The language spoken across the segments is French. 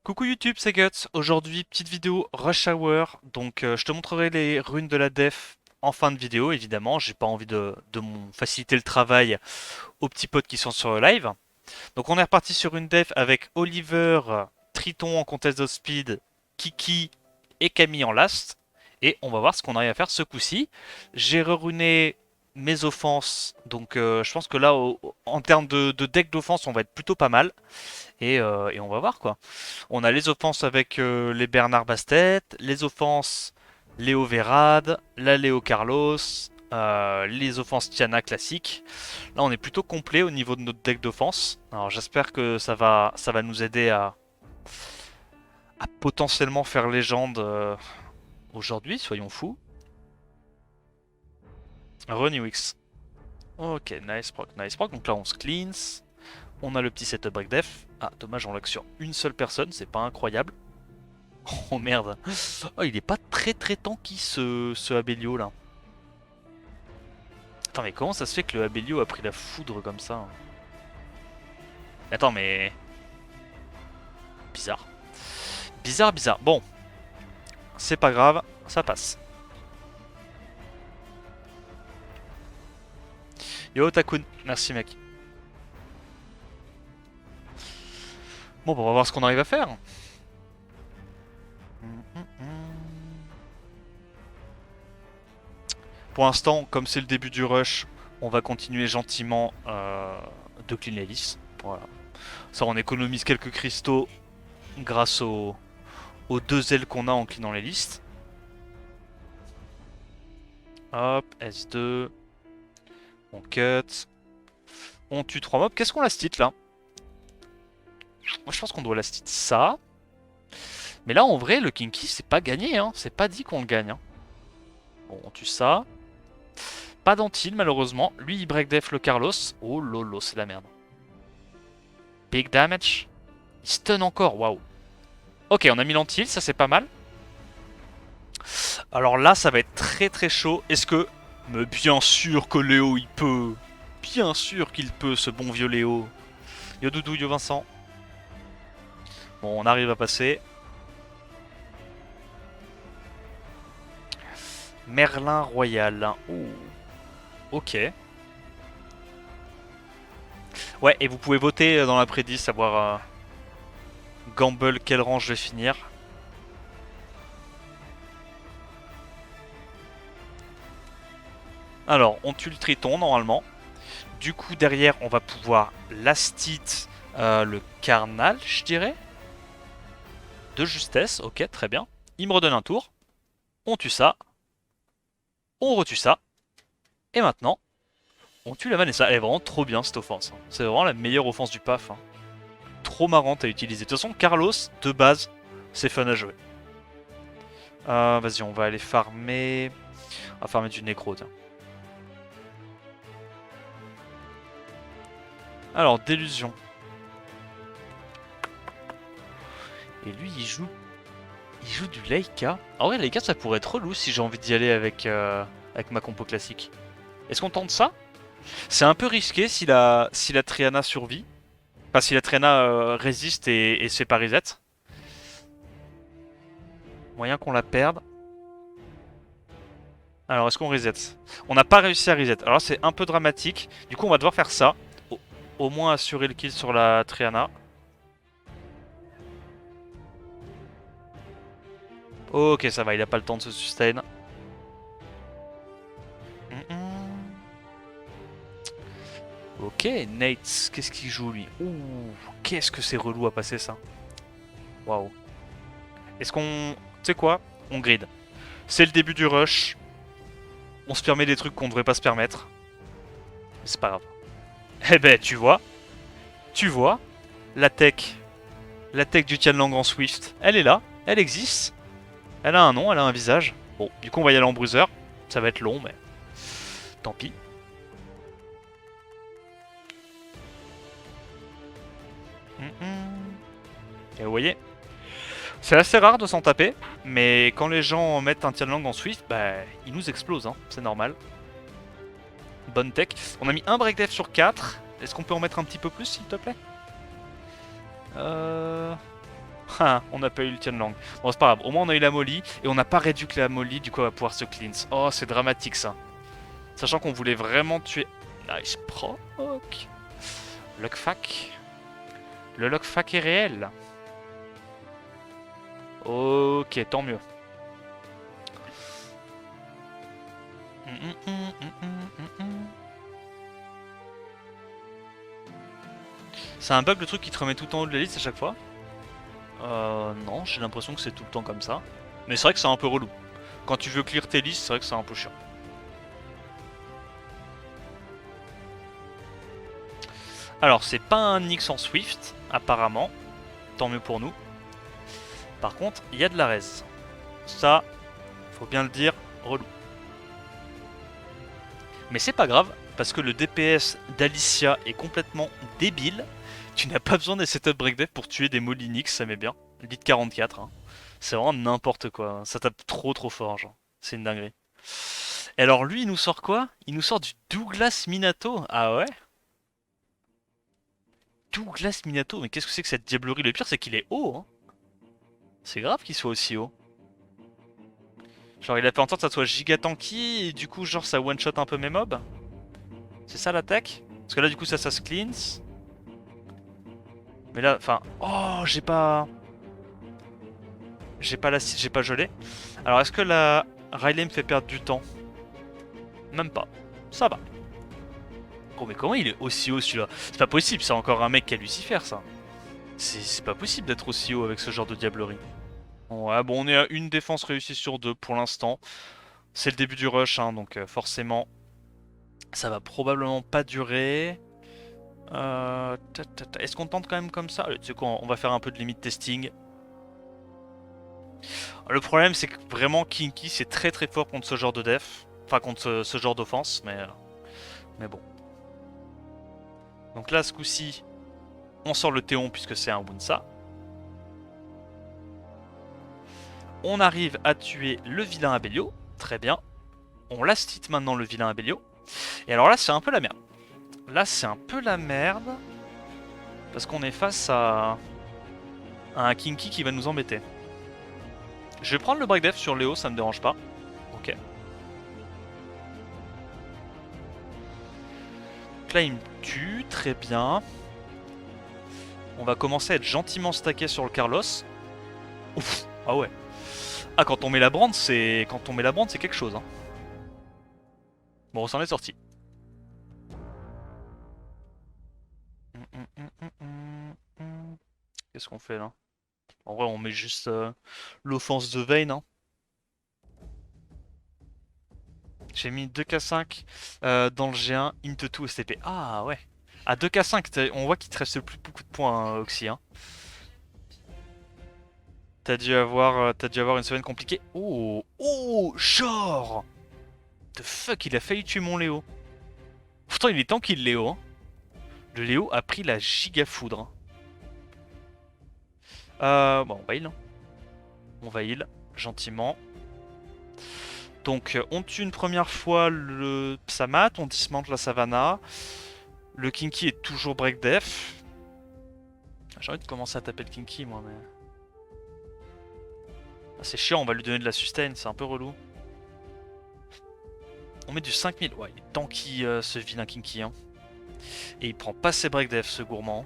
Coucou YouTube, c'est Guts. Aujourd'hui, petite vidéo Rush Hour. Donc, je te montrerai les runes de la def en fin de vidéo, évidemment. J'ai pas envie de faciliter le travail aux petits potes qui sont sur le live. Donc, on est reparti sur une def avec Oliver, Triton en contest of speed, Kiki et Camille en last. Et on va voir ce qu'on arrive à faire ce coup-ci. J'ai reruné mes offenses. Donc, je pense que là, en termes de deck d'offense, on va être plutôt pas mal. Et on va voir quoi. On a les offenses avec les Bernard Bastet, les offenses Léo Verrad, la Léo Carlos, les offenses Tiana classiques. Là, on est plutôt complet au niveau de notre deck d'offense. Alors, j'espère que ça va nous aider à potentiellement faire légende aujourd'hui, soyons fous. Renewix. Ok, nice proc, nice proc. Donc là, on se cleanse. On a le petit setup break def. Ah, dommage, on l'a que sur une seule personne, c'est pas incroyable. Oh merde. Oh, il est pas très tanky ce Abelio là. Attends, mais comment ça se fait que le Abelio a pris la foudre comme ça? Attends, mais. Bizarre. Bizarre. Bon, c'est pas grave, ça passe. Yo Takun, merci mec. Bon, bah, on va voir ce qu'on arrive à faire. Pour l'instant, comme c'est le début du rush, on va continuer gentiment de clean les listes. Voilà. Ça, on économise quelques cristaux grâce aux deux ailes qu'on a en cleanant les listes. Hop, S2. On cut. On tue 3 mobs. Qu'est-ce qu'on last hit là? Moi je pense qu'on doit last hit ça. Mais là en vrai le Kinky c'est pas gagné hein. C'est pas dit qu'on le gagne hein. Bon on tue ça. Pas d'antil malheureusement. Lui il break def le Carlos. Oh lolo c'est la merde. Big damage. Il stun encore, waouh. Ok on a mis l'antil, ça c'est pas mal. Alors là ça va être très chaud. Est-ce que... Mais bien sûr que Léo il peut. Bien sûr qu'il peut ce bon vieux Léo. Yo Doudou, yo Vincent. Bon on arrive à passer. Merlin Royal. Ouh. Ok. Ouais, et vous pouvez voter dans la prédit, savoir Gamble quel rang je vais finir. Alors, on tue le Triton normalement. Du coup, derrière, on va pouvoir last hit le Carnal, je dirais. De justesse, ok, très bien. Il me redonne un tour. On tue ça. On retue ça. Et maintenant, on tue la Vanessa. Elle est vraiment trop bien cette offense. Hein. C'est vraiment la meilleure offense du PAF. Hein. Trop marrante à utiliser. De toute façon, Carlos, de base, c'est fun à jouer. Vas-y, on va aller farmer. On va farmer du Necro, tiens. Alors, Délusion. Et lui, il joue du Leica. Ah ouais, Leica, ça pourrait être relou si j'ai envie d'y aller avec ma compo classique. Est-ce qu'on tente ça? C'est un peu risqué si la Triana survit. Enfin, si la Triana résiste et se fait pas reset. Moyen qu'on la perde. Alors, est-ce qu'on reset? On n'a pas réussi à reset. Alors, c'est un peu dramatique. Du coup, on va devoir faire ça. Au moins assurer le kill sur la Triana. Ok, ça va, il a pas le temps de se sustain. Ok, Nate, qu'est-ce qu'il joue lui? Ouh, qu'est-ce que c'est relou à passer ça. Waouh. Est-ce qu'on... Tu sais quoi? On grid. C'est le début du rush. On se permet des trucs qu'on devrait pas se permettre. Mais c'est pas grave. Eh ben, tu vois, la tech, la tech du Tianlang en Swift, elle est là, elle existe. Elle a un nom, elle a un visage. Bon, du coup, on va y aller en bruiser. Ça va être long, mais tant pis. Et vous voyez, c'est assez rare de s'en taper, mais quand les gens mettent un Tianlang en Swift, bah, ils nous explosent, hein, c'est normal. Bonne tech. On a mis un break def sur 4. Est-ce qu'on peut en mettre un petit peu plus, s'il te plaît Ah, on n'a pas eu le Tianlang. Bon, c'est pas grave. Au moins, on a eu la Molly. Et on n'a pas réduit que la Molly. Du coup, on va pouvoir se cleanse. Oh, c'est dramatique, ça. Sachant qu'on voulait vraiment tuer... Nice proc. Lockfack. Le lockfack est réel. Ok, tant mieux. C'est un bug le truc qui te remet tout en haut de la liste à chaque fois? Non, j'ai l'impression que c'est tout le temps comme ça. Mais c'est vrai que c'est un peu relou. Quand tu veux clear tes listes, c'est vrai que c'est un peu chiant. Alors, c'est pas un Nyx en Swift, apparemment. Tant mieux pour nous. Par contre, il y a de la res. Ça, faut bien le dire, relou. Mais c'est pas grave, parce que le DPS d'Alicia est complètement débile. Tu n'as pas besoin des setup breakdev pour tuer des Molinix, ça met bien. Lead 44, hein. C'est vraiment n'importe quoi. Ça tape trop fort, genre. C'est une dinguerie. Et alors lui, il nous sort quoi? Il nous sort du Douglas Minato. Ah ouais? Douglas Minato, mais qu'est-ce que c'est que cette diablerie? Le pire, c'est qu'il est haut, hein. C'est grave qu'il soit aussi haut. Genre, il a fait en sorte que ça soit giga tanky, et du coup, genre, ça one-shot un peu mes mobs. C'est ça l'attaque? Parce que là, du coup, ça se cleanse. Mais là, enfin... Oh, j'ai pas... J'ai pas gelé. Alors, est-ce que la Riley me fait perdre du temps? Même pas. Ça va. Oh, mais comment il est aussi haut, celui-là? C'est pas possible, c'est encore un mec qui a Lucifer, ça. C'est pas possible d'être aussi haut avec ce genre de diablerie. Ouais, bon, on est à une défense réussie sur deux pour l'instant. C'est le début du rush, hein, donc forcément, ça va probablement pas durer. Est-ce qu'on tente quand même comme ça? Allez, tu sais quoi, on va faire un peu de limit testing. Le problème, c'est que vraiment, Kinky, c'est très fort contre ce genre de def. Enfin, contre ce genre d'offense, mais bon. Donc là, ce coup-ci, on sort le Théon puisque c'est un Wunsa. On arrive à tuer le vilain Abelio. Très bien. On last hit maintenant le vilain Abelio. Et alors là, c'est un peu la merde. Là, c'est un peu la merde. Parce qu'on est face à un Kinky qui va nous embêter. Je vais prendre le break def sur Léo, ça me dérange pas. Ok. Donc là, il me tue, très bien. On va commencer à être gentiment stacké sur le Carlos. Ouf, ah ouais. Ah, quand on met la brande, c'est quelque chose. Hein. Bon, on s'en est sorti. Qu'est-ce qu'on fait là? En vrai, on met juste l'offense de Vayne. Hein. J'ai mis 2K5 dans le G1, Int 2 STP. Ah ouais. À 2K5, on voit qu'il te reste plus beaucoup de points, hein, Oxy. Hein. T'as dû avoir une semaine compliquée. Oh, oh, genre. The fuck, il a failli tuer mon Léo. Pourtant, il est temps qu'il Léo. Hein. Le Léo a pris la giga foudre. Bon, on va heal. Hein. On va heal, gentiment. Donc, on tue une première fois le Psamat, on dismantle la Savannah. Le Kinky est toujours break def. J'ai envie de commencer à taper le Kinky, moi, mais... Ah, c'est chiant, on va lui donner de la sustain, c'est un peu relou. On met du 5000. Ouais, il est tanky ce vilain Kinky. Hein. Et il prend pas ses break def, ce gourmand.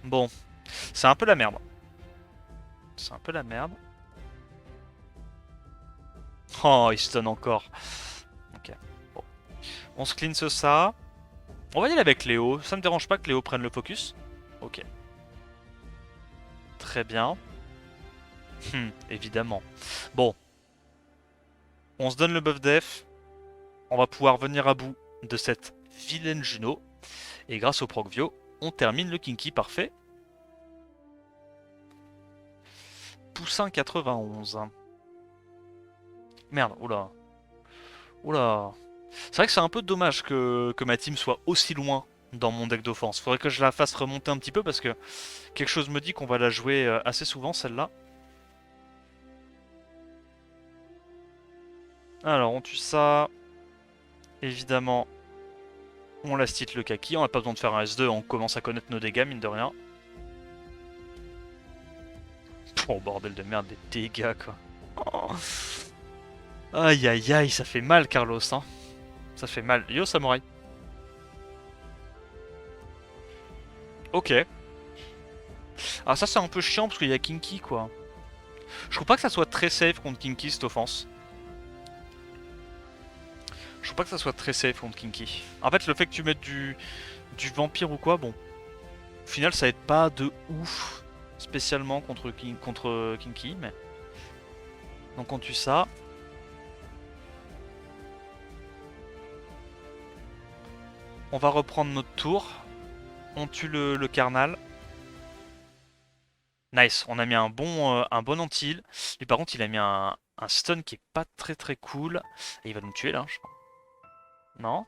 Bon, c'est un peu la merde. C'est un peu la merde. Oh, il stun encore. Ok. Bon. On se cleanse ça. On va y aller avec Léo. Ça me dérange pas que Léo prenne le focus. Ok. Très bien. Évidemment. Bon. On se donne le buff def. On va pouvoir venir à bout de cette vilaine Juno. Et grâce au Procvio, on termine le Kinky parfait. Poussin 91. Merde, oula. Oula. C'est vrai que c'est un peu dommage que ma team soit aussi loin dans mon deck d'offense. Faudrait que je la fasse remonter un petit peu parce que quelque chose me dit qu'on va la jouer assez souvent celle-là. Alors on tue ça. Évidemment, on last hit le kaki. On n'a pas besoin de faire un S2, on commence à connaître nos dégâts mine de rien. Oh bordel de merde, des dégâts quoi. Oh. Aïe aïe aïe, ça fait mal Carlos, hein. Ça fait mal. Yo samouraï. Ok. Ah ça c'est un peu chiant parce qu'il y a Kinky quoi. Je trouve pas que ça soit très safe contre Kinky cette offense. Je trouve pas que ça soit très safe contre Kinky. En fait le fait que tu mettes du vampire ou quoi, bon. Au final ça aide pas de ouf. Spécialement contre Kinky, mais... Donc on tue ça. On va reprendre notre tour. On tue le carnal. Nice, on a mis un bon anti-heal. Lui par contre il a mis un stun qui est pas très très cool. Et il va nous tuer là, je crois. Non?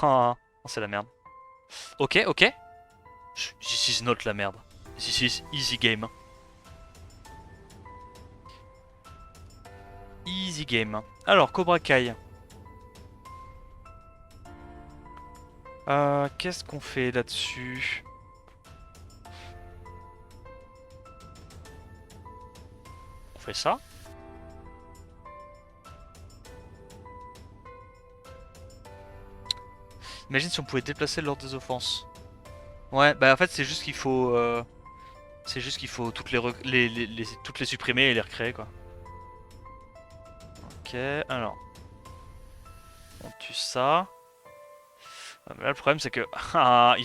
Ah, c'est la merde. Ok, ok. This is not la merde. This is easy game. Easy game. Alors, Cobra Kai. Qu'est-ce qu'on fait là-dessus? On fait ça. Imagine si on pouvait déplacer l'ordre des offenses. Ouais, bah en fait c'est juste qu'il faut... C'est juste qu'il faut toutes toutes les supprimer et les recréer quoi. Ok, alors. On tue ça. Là le problème c'est que... Ah,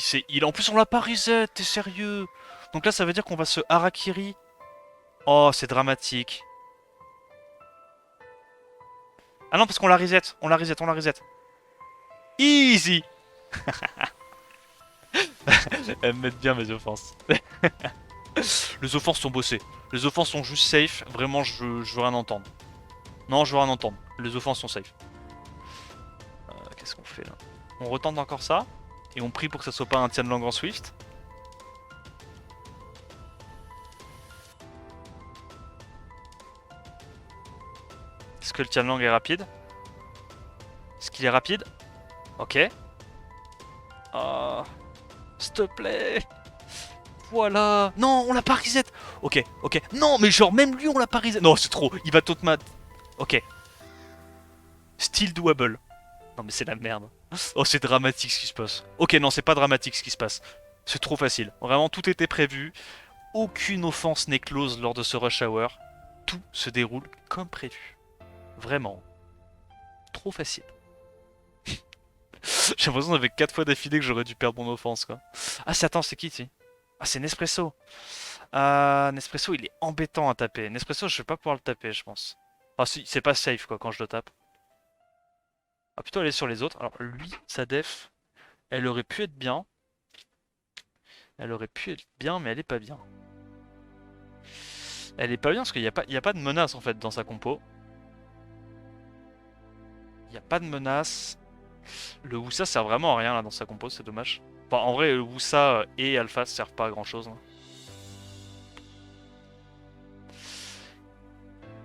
en plus on l'a pas reset, t'es sérieux? Donc là ça veut dire qu'on va se harakiri. Oh, c'est dramatique. Ah non, parce qu'on la reset, on la reset, on la reset. Easy. Elles me mettent bien mes offenses. Les offenses sont bossées. Les offenses sont juste safe. Vraiment, je veux rien entendre. Non, je veux rien entendre. Les offenses sont safe. Qu'est-ce qu'on fait là? On retente encore ça. Et on prie pour que ça soit pas un Tianlang en Swift. Est-ce que le Tianlang est rapide? Est-ce qu'il est rapide? Ok. Oh, s'il te plaît. Voilà. Non, on l'a pas reset. Ok, ok. Non, mais genre, même lui, on l'a pas reset. Non, c'est trop. Il va mat. Ok. Still doable. Non, mais c'est la merde. Oh, c'est dramatique ce qui se passe. Ok, non, c'est pas dramatique ce qui se passe. C'est trop facile. Vraiment, tout était prévu. Aucune offense n'est close lors de ce rush hour. Tout se déroule comme prévu. Vraiment. Trop facile. J'ai l'impression qu'avec 4 fois d'affilée que j'aurais dû perdre mon offense, quoi. Ah, attends, c'est qui, tu Ah, c'est Nespresso. Nespresso, il est embêtant à taper. Nespresso, je vais pas pouvoir le taper, je pense. Ah, si, c'est pas safe, quoi, quand je le tape. Ah, plutôt aller sur les autres. Alors, lui, sa def, elle aurait pu être bien. Elle aurait pu être bien, mais elle est pas bien. Elle est pas bien parce qu'il y a pas de menace, en fait, dans sa compo. Il n'y a pas de menace. Le Wusa sert vraiment à rien, là, dans sa compo, c'est dommage. Enfin, en vrai, le Wusa et Alpha servent pas à grand-chose. Hein.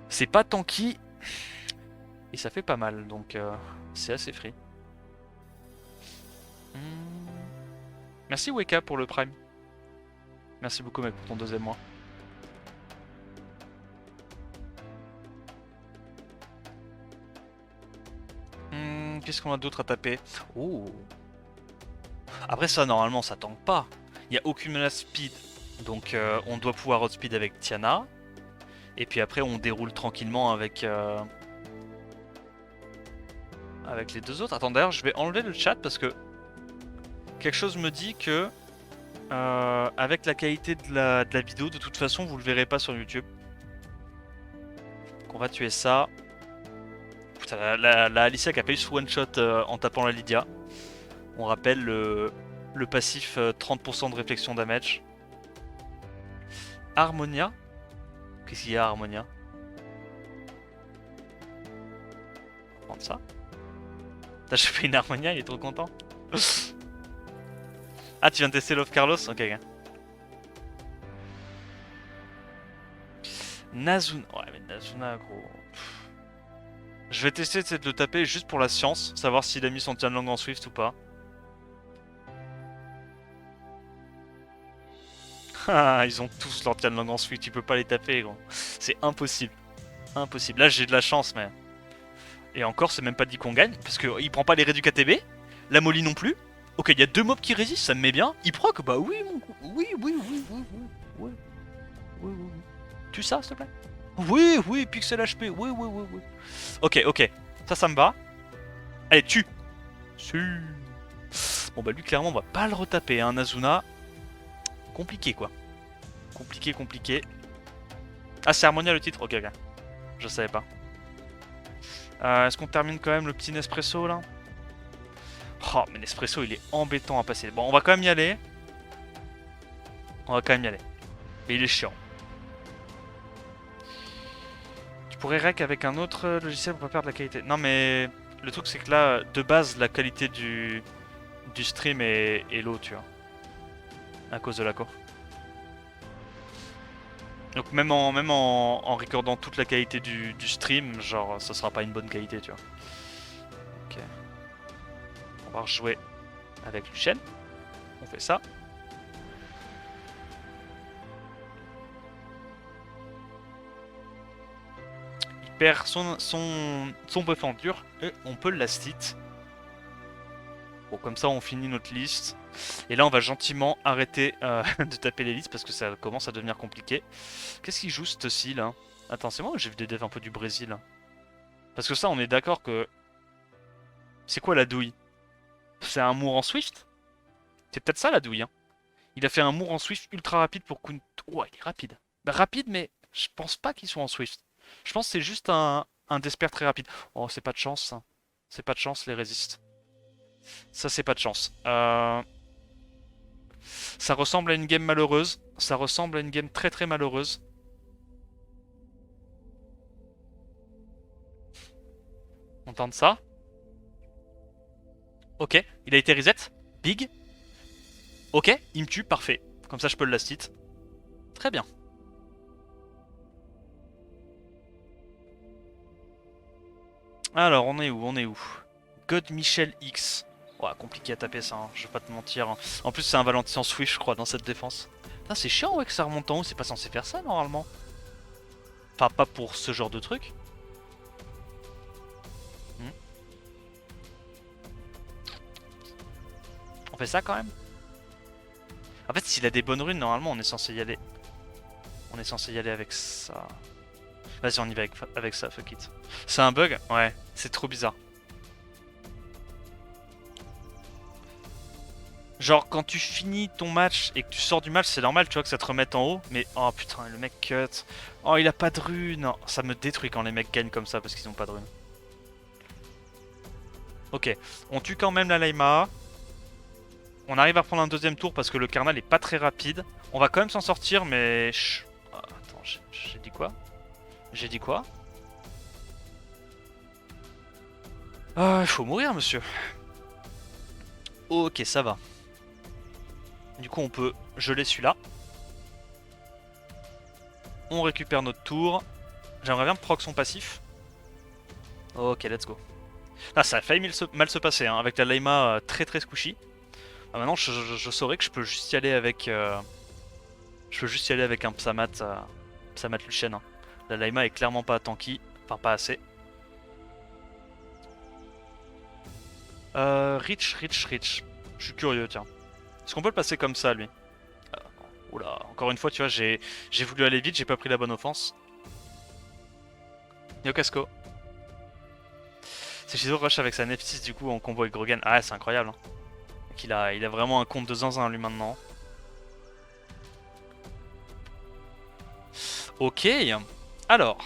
C'est pas tanky. Et ça fait pas mal, donc c'est assez free. Merci Weka pour le prime. Merci beaucoup mec pour ton deuxième mois. Qu'est-ce qu'on a d'autre à taper? Oh. Après ça, normalement, ça tank pas. Il n'y a aucune menace speed. Donc on doit pouvoir outspeed avec Tiana. Et puis après, on déroule tranquillement avec... avec les deux autres. Attends, d'ailleurs, je vais enlever le chat parce que... Quelque chose me dit que... avec la qualité de la vidéo, de toute façon, vous le verrez pas sur YouTube. Donc on va tuer ça. Putain, la Alicia qui a pas eu ce one shot en tapant la Lydia. On rappelle le passif 30% de réflexion damage. Harmonia. Qu'est-ce qu'il y a Harmonia? On va prendre ça. T'as chopé une Harmonia, il est trop content. Ah, tu viens de tester Love Carlos? Ok, ok. Nazuna. Ouais, mais Nazuna, gros. Je vais tester de le taper juste pour la science, savoir s'il a mis son Tianlang en Swift ou pas. Ah, ils ont tous leur Tianlang en Swift, tu peux pas les taper, gros. C'est impossible. Impossible. Là, j'ai de la chance, mais. Et encore, c'est même pas dit qu'on gagne, parce qu'il prend pas les raids du KTB, la Molly non plus. Ok, il y a deux mobs qui résistent, ça me met bien. Il proc, bah oui, oui, oui, oui, oui, oui, oui, oui. Tu ça, s'il te plaît? Oui, oui, pixel HP, oui, oui, oui, oui. Ok, ok, ça me va. Allez, tue. Si. Bon bah lui, clairement, on va pas le retaper, hein, Nazuna. Compliqué, quoi. Compliqué, compliqué. Ah, c'est Harmonia le titre? Ok, ok. Je savais pas. Est-ce qu'on termine quand même le petit Nespresso, là? Oh, mais Nespresso, il est embêtant à passer. Bon, on va quand même y aller. On va quand même y aller. Mais il est chiant. Tu pourrais rec avec un autre logiciel pour pas perdre la qualité. Non, mais le truc, c'est que là, de base, la qualité du stream est low, tu vois. À cause de la co. Donc même en recordant toute la qualité du stream, genre, ça sera pas une bonne qualité, tu vois. Ok. On va rejouer avec Lucien. On fait ça. Il perd son buff en dur et on peut le last hit. Bon, comme ça, on finit notre liste. Et là, on va gentiment arrêter de taper les listes parce que ça commence à devenir compliqué. Qu'est-ce qu'il joue, ce ci là? Attends, c'est moi ou j'ai vu des devs un peu du Brésil? Parce que ça, on est d'accord que... C'est quoi la douille? C'est un Moore en Swift? C'est peut-être ça la douille, hein. Il a fait un Moore en Swift ultra rapide pour Kun... Oh, il est rapide. Bah, rapide, mais je pense pas qu'il soit en Swift. Je pense que c'est juste un Despair très rapide. Oh, c'est pas de chance, ça. C'est pas de chance, les résistes. Ça, c'est pas de chance. Ça ressemble à une game malheureuse. Ça ressemble à une game très très malheureuse. On tente ça. Ok, il a été reset. Big. Ok, il me tue, parfait. Comme ça, je peux le last hit. Très bien. Alors, on est où? On est où? God Michel X. Ouais, compliqué à taper ça, hein, je vais pas te mentir. En plus, c'est un Valentin Swift, je crois, dans cette défense. Putain, c'est chiant, ouais, que ça remonte en haut. C'est pas censé faire ça, normalement. Enfin, pas pour ce genre de truc. Hmm. On fait ça, quand même. En fait, s'il a des bonnes runes, normalement, on est censé y aller. On est censé y aller avec ça. Vas-y, on y va avec ça, fuck it. C'est un bug? Ouais, c'est trop bizarre. Genre, quand tu finis ton match et que tu sors du match, c'est normal, tu vois, que ça te remette en haut. Mais, oh putain, le mec cut. Oh, il a pas de rune. Non, ça me détruit quand les mecs gagnent comme ça parce qu'ils ont pas de rune. Ok, on tue quand même la Laima. On arrive à prendre un deuxième tour parce que le Carnal est pas très rapide. On va quand même s'en sortir, mais... Oh, attends, j'ai dit quoi? J'ai dit quoi? Ah, il faut mourir, monsieur. Ok, ça va. Du coup, on peut geler celui-là. On récupère notre tour. J'aimerais bien proc son passif. Ok, let's go. Ah, ça a failli mal se passer, hein, avec la Laima très très squishy. Ah, maintenant, je saurais que je peux juste y aller avec... je peux juste y aller avec un Psamat, Psamat Lucien. Hein. La Laima est clairement pas tanky, enfin pas assez. Rich. Je suis curieux, tiens. Est-ce qu'on peut le passer comme ça, lui? Oula, encore une fois, tu vois, j'ai voulu aller vite, j'ai pas pris la bonne offense. Yo Casco. C'est Shizo rush avec sa F6 du coup en combo avec Grogan. Ah, c'est incroyable. Hein. Donc il a vraiment un compte de zinzin lui maintenant. Ok. Alors.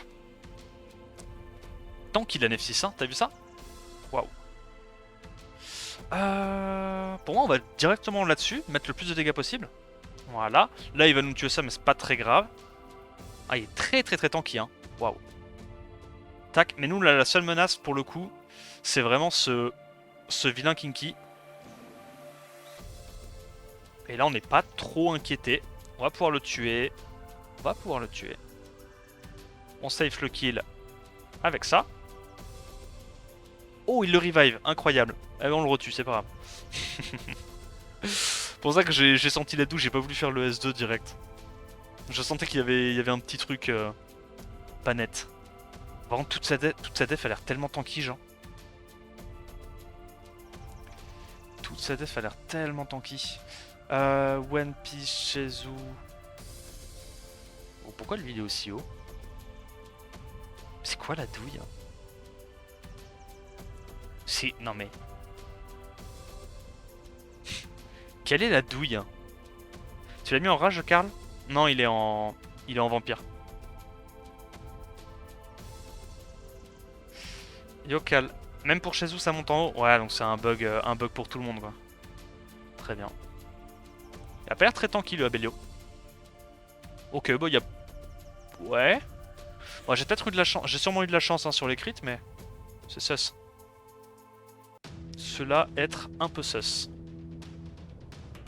Tant qu'il a F6, hein, t'as vu ça? Waouh. Pour moi, on va directement là-dessus, mettre le plus de dégâts possible. Voilà. Là, il va nous tuer ça, mais c'est pas très grave. Ah, il est très tanky, hein. Waouh. Tac. Mais nous, là, la seule menace pour le coup, c'est vraiment ce vilain Kinky. Et là, on n'est pas trop inquiété. On va pouvoir le tuer. On safe le kill avec ça. Oh, il le revive. Incroyable. Eh ben, on le retue, c'est pas grave. Pour ça que j'ai senti la douche, j'ai pas voulu faire le S2 direct. Je sentais il y avait un petit truc pas net. Vraiment, toute sa def a l'air tellement tanky, genre. Toute sa def a l'air tellement tanky. One Piece Shizou. Oh, pourquoi lui il est aussi haut? C'est quoi la douille? C'est. Non mais. Quelle est la douille? Tu l'as mis en rage, Karl? Non, il est en. Il est en vampire. Yo, Karl. Même pour Shizou, ça monte en haut? Ouais, donc c'est un bug pour tout le monde, quoi. Très bien. Il a pas l'air très tranquille, le Abelio. Ok, bah il y a. Ouais. Ouais, j'ai peut-être eu de la chance. J'ai sûrement eu de la chance hein, sur les crits, mais. C'est sus. Cela être un peu sus.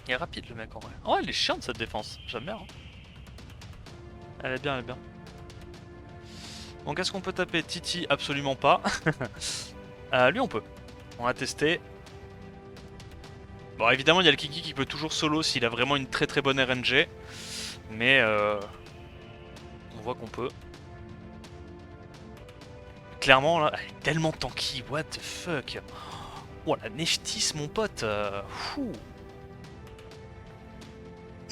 Il est rapide le mec en vrai. Oh, il est chiant de cette défense. J'aime bien. Hein. Elle est bien, elle est bien. Donc, est-ce qu'on peut taper Titi? Absolument pas. Lui, on peut. On a testé. Bon, évidemment, il y a le Kiki qui peut toujours solo s'il a vraiment une très très bonne RNG. Mais on voit qu'on peut. Clairement, là, elle est tellement tanky. What the fuck? Oh, la Neftis, mon pote.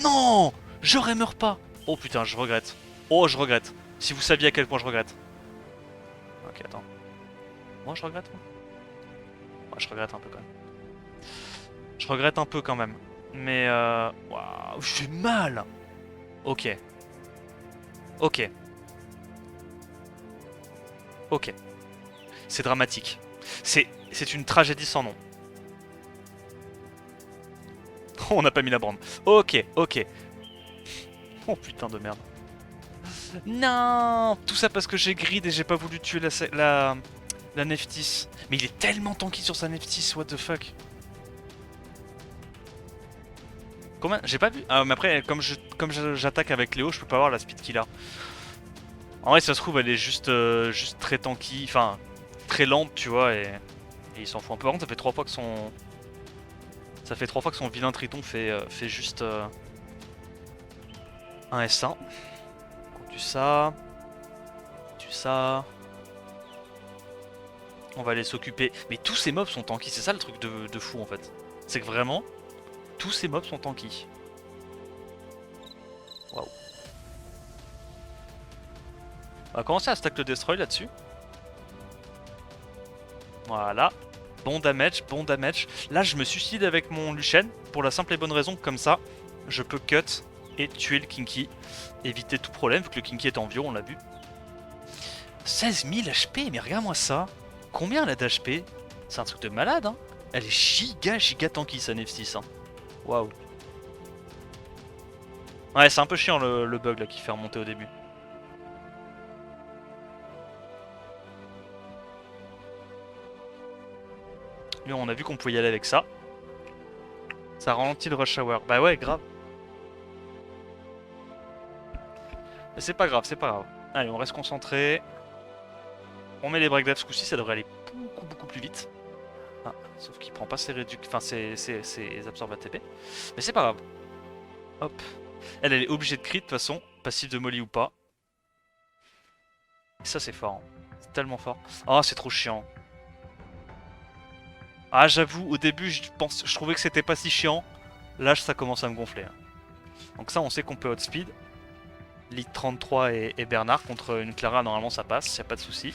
Non! Je meurs pas. Oh putain, je regrette. Oh, je regrette. Si vous saviez à quel point je regrette. Ok, attends. Moi, je regrette, moi? Ouais, je regrette un peu quand même. Je regrette un peu quand même. Mais waouh, j'ai mal. Ok. Ok. Ok. C'est dramatique. C'est une tragédie sans nom. Oh, on n'a pas mis la brande. Ok, ok. Oh putain de merde. Non! Tout ça parce que j'ai grid et j'ai pas voulu tuer la Neftis. Mais il est tellement tanky sur sa Neftis, what the fuck. Combien? J'ai pas vu. Ah, mais après, comme j'attaque avec Léo, je peux pas avoir la speed qu'il a. En vrai, ça se trouve, elle est juste très tanky, enfin, très lente, tu vois, et il s'en fout un peu. Par contre, ça fait 3 fois que son. Ça fait 3 fois que son vilain Triton fait juste un S1. Du ça. Du ça. On va aller s'occuper. Mais tous ces mobs sont tanky, c'est ça le truc de fou en fait. C'est que vraiment, tous ces mobs sont tanky. Waouh. On va commencer à stack le destroy là-dessus. Voilà. Bon damage, bon damage. Là, je me suicide avec mon Luchen pour la simple et bonne raison que comme ça, je peux cut et tuer le Kinky. Éviter tout problème, vu que le Kinky est en bio, on l'a vu. 16 000 HP, mais regarde-moi ça. Combien elle a d'HP? C'est un truc de malade, hein. Elle est giga tanky, sa Nef6. Hein. Waouh. Ouais, c'est un peu chiant le bug là qui fait remonter au début. Lui, on a vu qu'on pouvait y aller avec ça. Ça ralentit le rush hour. Bah ouais, grave. Mais c'est pas grave, c'est pas grave. Allez, on reste concentré. On met les break ce coup-ci, ça devrait aller beaucoup plus vite. Ah, sauf qu'il prend pas ses enfin ses absorbes ATP. Mais c'est pas grave. Hop. Elle est obligée de crit de toute façon, passif de molly ou pas. Et ça c'est fort. Hein. C'est tellement fort. Ah, c'est trop chiant. Ah, j'avoue, au début je trouvais que c'était pas si chiant. Là ça commence à me gonfler. Hein. Donc ça on sait qu'on peut outspeed. Lead 33 et Bernard contre une Clara, normalement ça passe, y a pas de souci.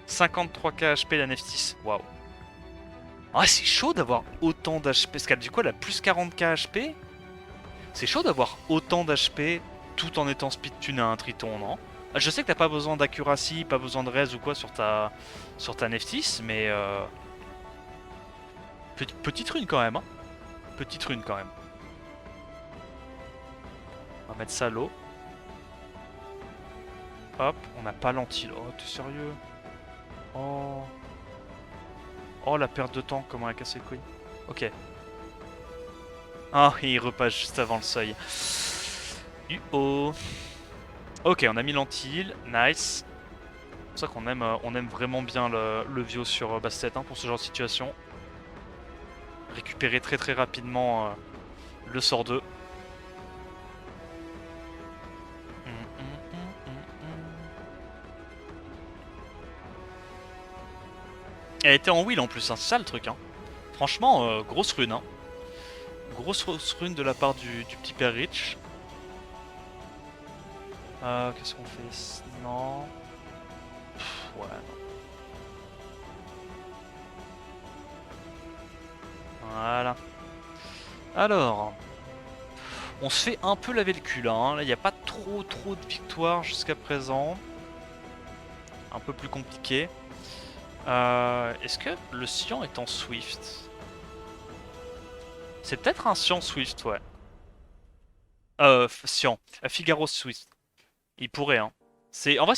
« 53k HP la Neftis, waouh. Ah, c'est chaud d'avoir autant d'HP. Parce qu'elle du coup elle a plus 40k HP. C'est chaud d'avoir autant d'HP tout en étant speed tune à un Triton, non? Je sais que t'as pas besoin d'accuracy, pas besoin de res ou quoi sur ta Neftis, mais petite rune quand même, hein. Petite rune quand même. On va mettre ça l'eau. Hop, on n'a pas l'anti. Oh, t'es sérieux? Oh. Oh, la perte de temps, comment elle a cassé le couille. Ok. Ah, oh, il repasse juste avant le seuil. Oh. Ok, on a mis l'anti-heal, nice. C'est pour ça qu'on aime vraiment bien le Vio sur Bastet hein, pour ce genre de situation. récupérer très très rapidement le sort 2. Elle était en wheel en plus, hein, c'est ça le truc. Hein. Franchement, grosse rune. Hein. Grosse rune de la part du petit père Rich. Qu'est-ce qu'on fait? Non. Ouais, non. Voilà. Alors, on se fait un peu laver le cul là. Hein. Là, il n'y a pas trop de victoires jusqu'à présent. Un peu plus compliqué. Est-ce que le Sion est en Swift? C'est peut-être un Sion Swift, ouais. Sion. Figaro Swift. Il pourrait, hein. En vrai,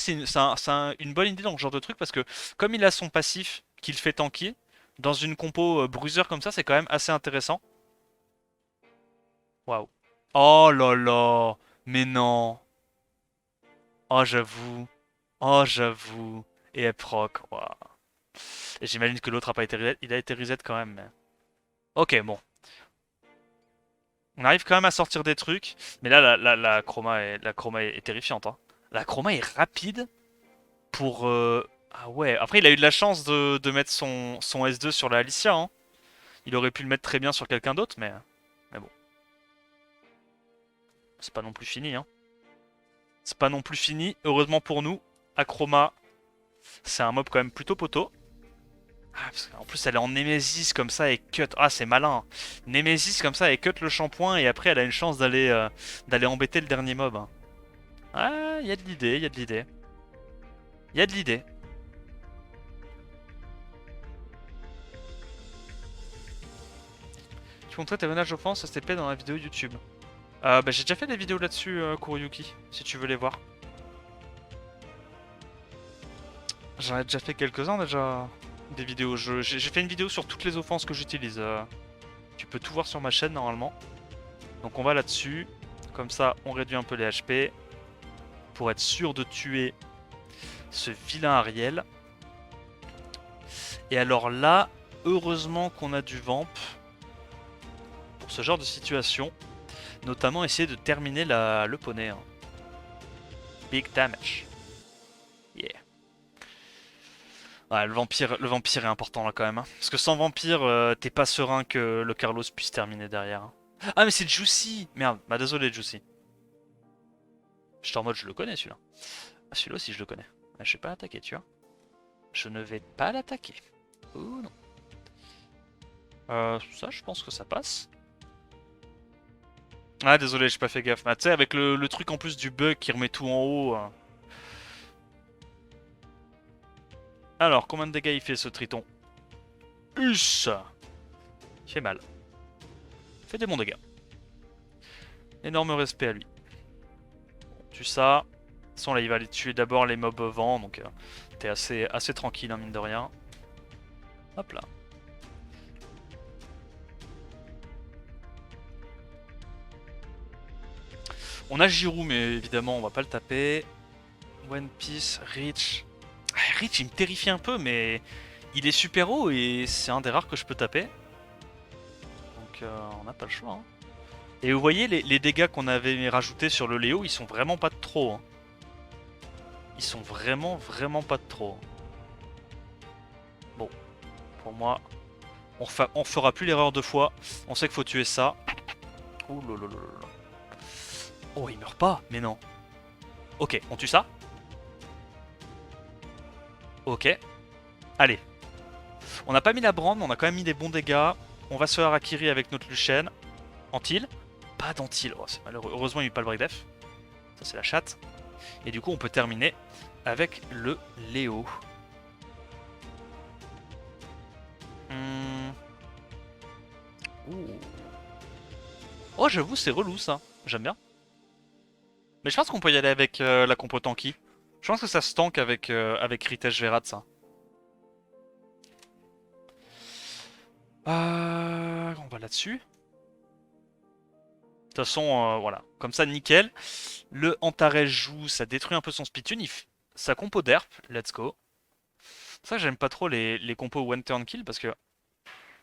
une bonne idée dans ce genre de truc parce que comme il a son passif qu'il fait tanky, dans une compo bruiser comme ça, c'est quand même assez intéressant. Waouh. Oh là là. Mais non. Oh, j'avoue. Oh, j'avoue. Et elle proc. Waouh. Et j'imagine que l'autre a pas été reset. Il a été reset quand même. Mais... Ok, bon. On arrive quand même à sortir des trucs. Mais là, la chroma est terrifiante. Hein. La chroma est rapide pour... Ah ouais. Après, il a eu de la chance de mettre son S2 sur la Alicia. Hein. Il aurait pu le mettre très bien sur quelqu'un d'autre, mais bon. C'est pas non plus fini. Hein. C'est pas non plus fini. Heureusement pour nous, Acroma, c'est un mob quand même plutôt poteau. Ah, parce qu'en plus, elle est en Nemesis comme ça et cut. Ah, c'est malin. Nemesis comme ça et cut le shampoing et après, elle a une chance d'aller embêter le dernier mob. Hein. Ah, il y a de l'idée, il y a de l'idée. Il y a de l'idée. Tu montrais tes menaces d'offense STP dans la vidéo YouTube. Bah, j'ai déjà fait des vidéos là-dessus, Kuroyuki, si tu veux les voir. J'en ai déjà fait quelques-uns déjà. Des vidéos. J'ai fait une vidéo sur toutes les offenses que j'utilise. Tu peux tout voir sur ma chaîne normalement. Donc on va là-dessus. Comme ça, on réduit un peu les HP. Pour être sûr de tuer ce vilain Ariel. Et alors là, heureusement qu'on a du vamp. Pour ce genre de situation. Notamment essayer de terminer le poney. Hein. Big damage. Yeah. Ouais, le vampire est important là quand même. Hein. Parce que sans vampire, t'es pas serein que le Carlos puisse terminer derrière. Hein. Ah mais c'est Juicy. Merde, bah désolé Juicy. J'étais en mode je le connais celui-là. Ah celui-là aussi je le connais. Mais je vais pas l'attaquer tu vois. Je ne vais pas l'attaquer. Oh non. Ça je pense que ça passe. Ah désolé j'ai pas fait gaffe. Mais tu sais avec le truc en plus du bug qui remet tout en haut. Alors combien de dégâts il fait ce triton? Us. Il fait mal. Il fait des bons dégâts. Énorme respect à lui. Tue ça. De toute façon là il va aller tuer d'abord les mobs vent donc t'es assez tranquille hein, mine de rien. Hop là. On a Giroud mais évidemment on va pas le taper. One Piece, Rich. Ah, Rich il me terrifie un peu mais il est super haut et c'est un des rares que je peux taper. Donc on n'a pas le choix. Hein. Et vous voyez les dégâts qu'on avait rajoutés sur le Léo ils sont vraiment pas de trop. Hein. Ils sont vraiment pas de trop. Bon, pour moi, on fera plus l'erreur deux fois. On sait qu'il faut tuer ça. Ouh là là là là. Oh, il meurt pas, mais non. Ok, on tue ça. Ok. Allez. On n'a pas mis la brande, mais on a quand même mis des bons dégâts. On va se harakiri avec notre Luchen. Antil. Pas d'antil. Oh, c'est malheureux. Heureusement, il n'y a eu pas le break def. Ça, c'est la chatte. Et du coup, on peut terminer avec le Léo. Ouh. Oh, j'avoue, c'est relou ça. J'aime bien. Mais je pense qu'on peut y aller avec la compo tanky. Je pense que ça se tank avec Ritesh Verad ça. On va là-dessus. De toute façon, voilà. Comme ça, nickel. Le Antares joue, ça détruit un peu son speedtune. Sa compo derp, let's go. C'est ça que j'aime pas trop les compos one turn kill parce que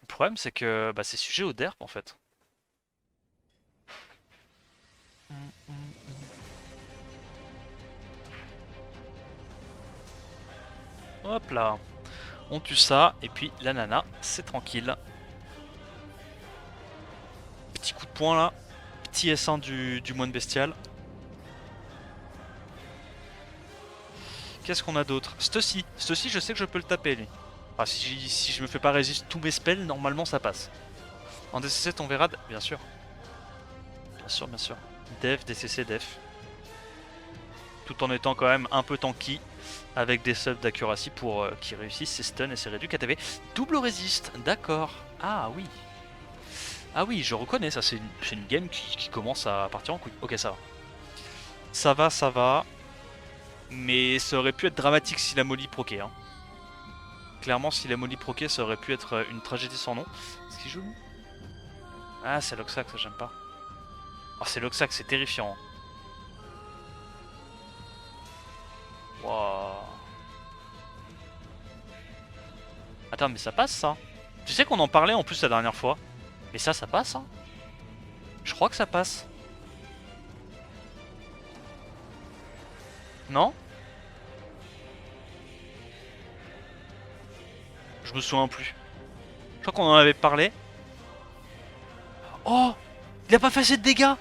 Le problème, c'est que bah, c'est sujet au derp en fait. Hop là. On tue ça, et puis la nana, c'est tranquille. Petit coup de poing là. Petit S1 du moine bestial. Qu'est-ce qu'on a d'autre? Stussy. Stussy, je sais que je peux le taper lui. Enfin, si je me fais pas résister tous mes spells, normalement ça passe. En DCC, on verra. Bien sûr. Bien sûr, bien sûr. Def, DCC, def. Tout en étant quand même un peu tanky. Avec des subs d'accuracy pour qu'ils réussissent ses stuns et ses réduits KTV. Double résiste, d'accord. Ah oui. Ah oui, je reconnais ça, c'est une game qui commence à partir en couille. Ok, ça va. Ça va, ça va. Mais ça aurait pu être dramatique si la molly proquait. Hein. Clairement, si la molly proquait, ça aurait pu être une tragédie sans nom. Est-ce qu'il joue? Ah, c'est Loxac, ça j'aime pas. Oh, c'est Loxac, c'est terrifiant. Wow. Attends, mais ça passe ça? Tu sais qu'on en parlait en plus la dernière fois. Mais ça passe hein? Je crois que ça passe. Non? Je me souviens plus. Je crois qu'on en avait parlé. Oh! Il a pas fait assez de dégâts!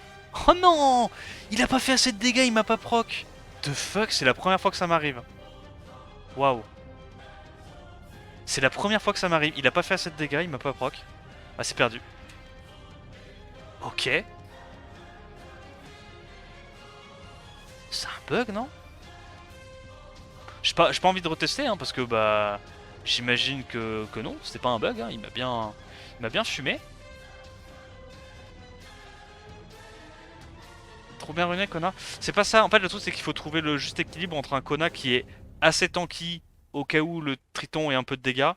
Oh non! Il a pas fait assez de dégâts, il m'a pas proc! The fuck, c'est la première fois que ça m'arrive. Waouh. C'est la première fois que ça m'arrive. Il a pas fait assez de dégâts, il m'a pas proc. Ah, c'est perdu. Ok. C'est un bug, non? J'ai pas envie de retester, hein, parce que bah... J'imagine que non, c'était pas un bug, hein. Il m'a bien fumé. Trop bien runé, Kona. C'est pas ça, en fait le truc c'est qu'il faut trouver le juste équilibre entre un Kona qui est assez tanky au cas où le Triton ait un peu de dégâts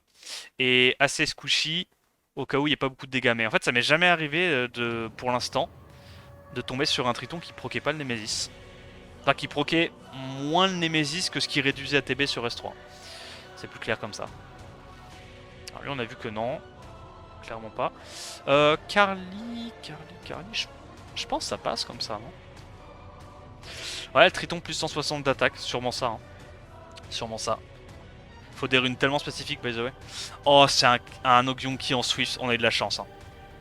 et assez squishy au cas où il n'y a pas beaucoup de dégâts. Mais en fait ça m'est jamais arrivé pour l'instant de tomber sur un Triton qui proquait pas le Nemesis. Enfin qui proquait moins le Nemesis que ce qui réduisait ATB sur S3. C'est plus clair comme ça. Alors lui on a vu que non, clairement pas. Carly, je pense que ça passe comme ça, non? Ouais, le Triton plus 160 d'attaque, sûrement ça. Hein. Sûrement ça. Faut des runes tellement spécifiques, by the way. Oh, c'est un Ogyonki en Swift, on a eu de la chance. Hein.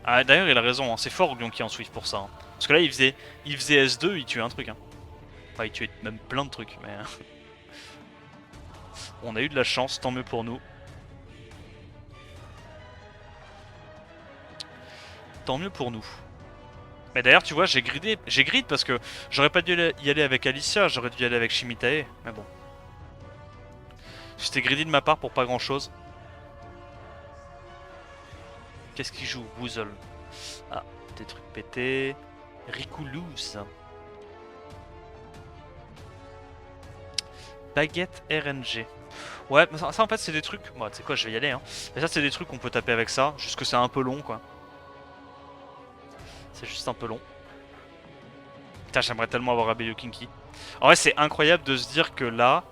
Ah, d'ailleurs, il a raison, hein. C'est fort Ogyonki en Swift pour ça. Hein. Parce que là, il faisait S2, il tuait un truc. Hein. Enfin, il tuait même plein de trucs, mais... on a eu de la chance, tant mieux pour nous. Tant mieux pour nous. Mais d'ailleurs, tu vois, j'ai grid parce que j'aurais pas dû y aller avec Alicia, j'aurais dû y aller avec Shimitae, mais bon. C'était greedy de ma part pour pas grand chose. Qu'est-ce qu'il joue? Woozle. Ah, des trucs pétés. Ricoulouse. Baguette RNG. Ouais, mais ça en fait c'est des trucs... Bon, tu sais quoi, je vais y aller. Hein. Mais ça c'est des trucs qu'on peut taper avec ça. Juste que c'est un peu long quoi. C'est juste un peu long. Putain, j'aimerais tellement avoir Abeyo Kinky. En vrai, c'est incroyable de se dire que là...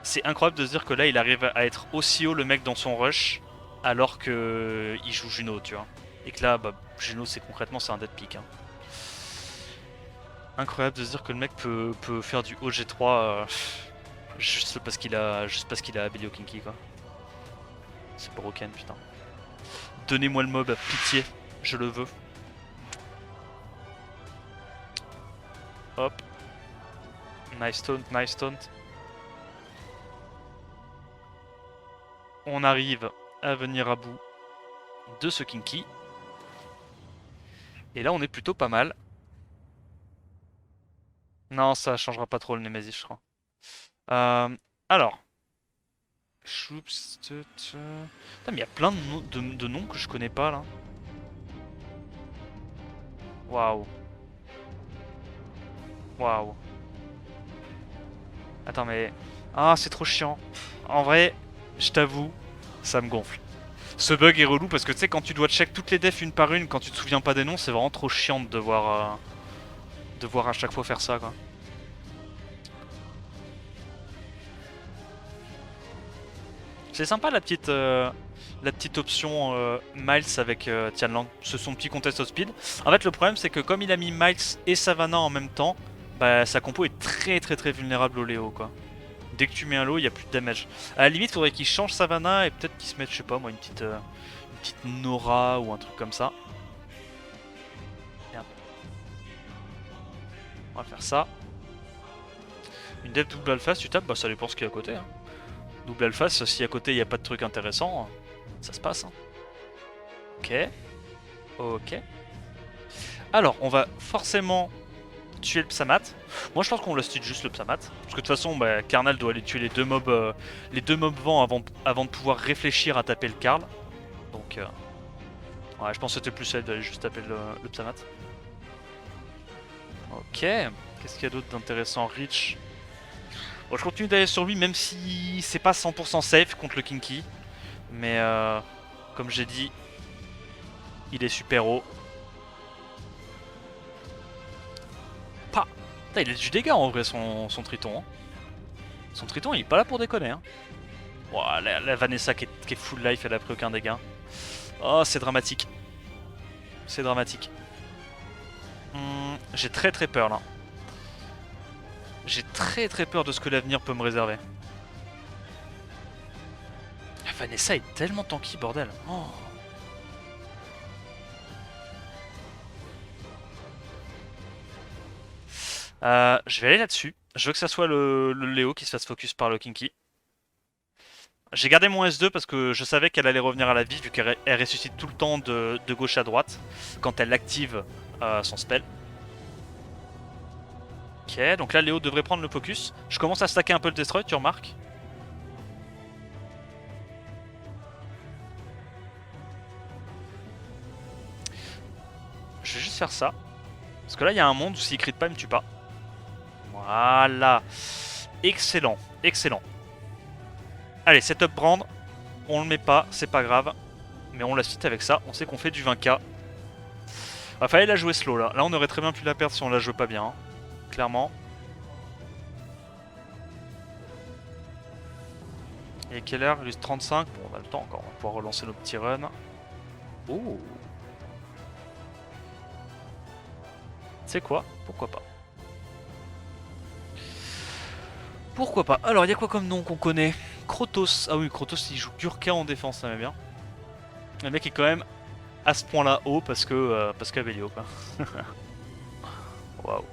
C'est incroyable de se dire que là, il arrive à être aussi haut le mec dans son rush, alors que il joue Juno, tu vois. Et que là, bah, Juno, c'est concrètement, c'est un dead pick. Hein. Incroyable de se dire que le mec peut faire du OG3 juste parce qu'il a Abeyo Kinky, quoi. C'est broken, putain. Donnez-moi le mob, pitié, je le veux. Hop. Nice taunt, nice taunt. On arrive à venir à bout de ce Kinky. Et là, on est plutôt pas mal. Non, ça changera pas trop le Nemesis, je crois. Alors. Putain, mais il y a plein de noms que je connais pas, là. Waouh. Waouh. Attends, mais... Ah, c'est trop chiant. En vrai, je t'avoue, ça me gonfle. Ce bug est relou parce que tu sais, quand tu dois check toutes les defs une par une, quand tu te souviens pas des noms, c'est vraiment trop chiant de devoir à chaque fois faire ça, quoi. C'est sympa la petite la petite option Miles avec Tianlang, c'est son petit contest au speed. En fait le problème c'est que comme il a mis Miles et Savannah en même temps, bah sa compo est très vulnérable au Léo quoi. Dès que tu mets un low, il n'y a plus de damage. À la limite, faudrait qu'il change Savannah et peut-être qu'il se mette, je sais pas moi, une petite Nora ou un truc comme ça. Merde. On va faire ça. Une dev double alpha, si tu tapes, bah ça dépend ce qu'il y a à côté. Hein. Double alpha, si à côté il n'y a pas de truc intéressant, ça se passe. Hein. Ok. Ok. Alors, on va forcément tuer le Psamat. Moi je pense qu'on laisse juste le Psamat. Parce que de toute façon, bah, Karnal doit aller tuer les deux mobs vent avant de pouvoir réfléchir à taper le Karl. Donc, ouais, je pense que c'était plus safe d'aller juste taper le Psamat. Ok. Qu'est-ce qu'il y a d'autre d'intéressant? Reach. Bon, je continue d'aller sur lui même si c'est pas 100% safe contre le Kinky. Mais comme j'ai dit, il est super haut. Pas. Putain, il a du dégât en vrai son Triton. Hein. Son Triton il est pas là pour déconner. Hein. Wow, la Vanessa qui est full life, elle a pris aucun dégât. Oh, c'est dramatique. C'est dramatique. J'ai très peur là. J'ai très peur de ce que l'avenir peut me réserver. La Vanessa est tellement tanky, bordel. Oh. Je vais aller là-dessus. Je veux que ça soit le Léo qui se fasse focus par le Kinky. J'ai gardé mon S2 parce que je savais qu'elle allait revenir à la vie vu qu'elle ressuscite tout le temps de gauche à droite quand elle active son spell. Ok, donc là Léo devrait prendre le focus. Je commence à stacker un peu le destroy, tu remarques? Je vais juste faire ça. Parce que là il y a un monde où s'il crit pas il me tue pas. Voilà. Excellent, excellent. Allez, setup brand. On le met pas, c'est pas grave. Mais on la cite avec ça, on sait qu'on fait du 20k. Ah, fallait la jouer slow là. Là on aurait très bien pu la perdre si on la jouait pas bien. Hein. Clairement. Et quelle heure? Il est 35. Bon, on a le temps encore. On va pouvoir relancer nos petits runs. Oh. C'est quoi? Pourquoi pas? Pourquoi pas? Alors, il y a quoi comme nom qu'on connaît? Krotos. Ah oui, Krotos, il joue Gurka en défense, ça m'aime bien. Le mec est quand même à ce point-là haut parce qu'Avelio, quoi. Waouh.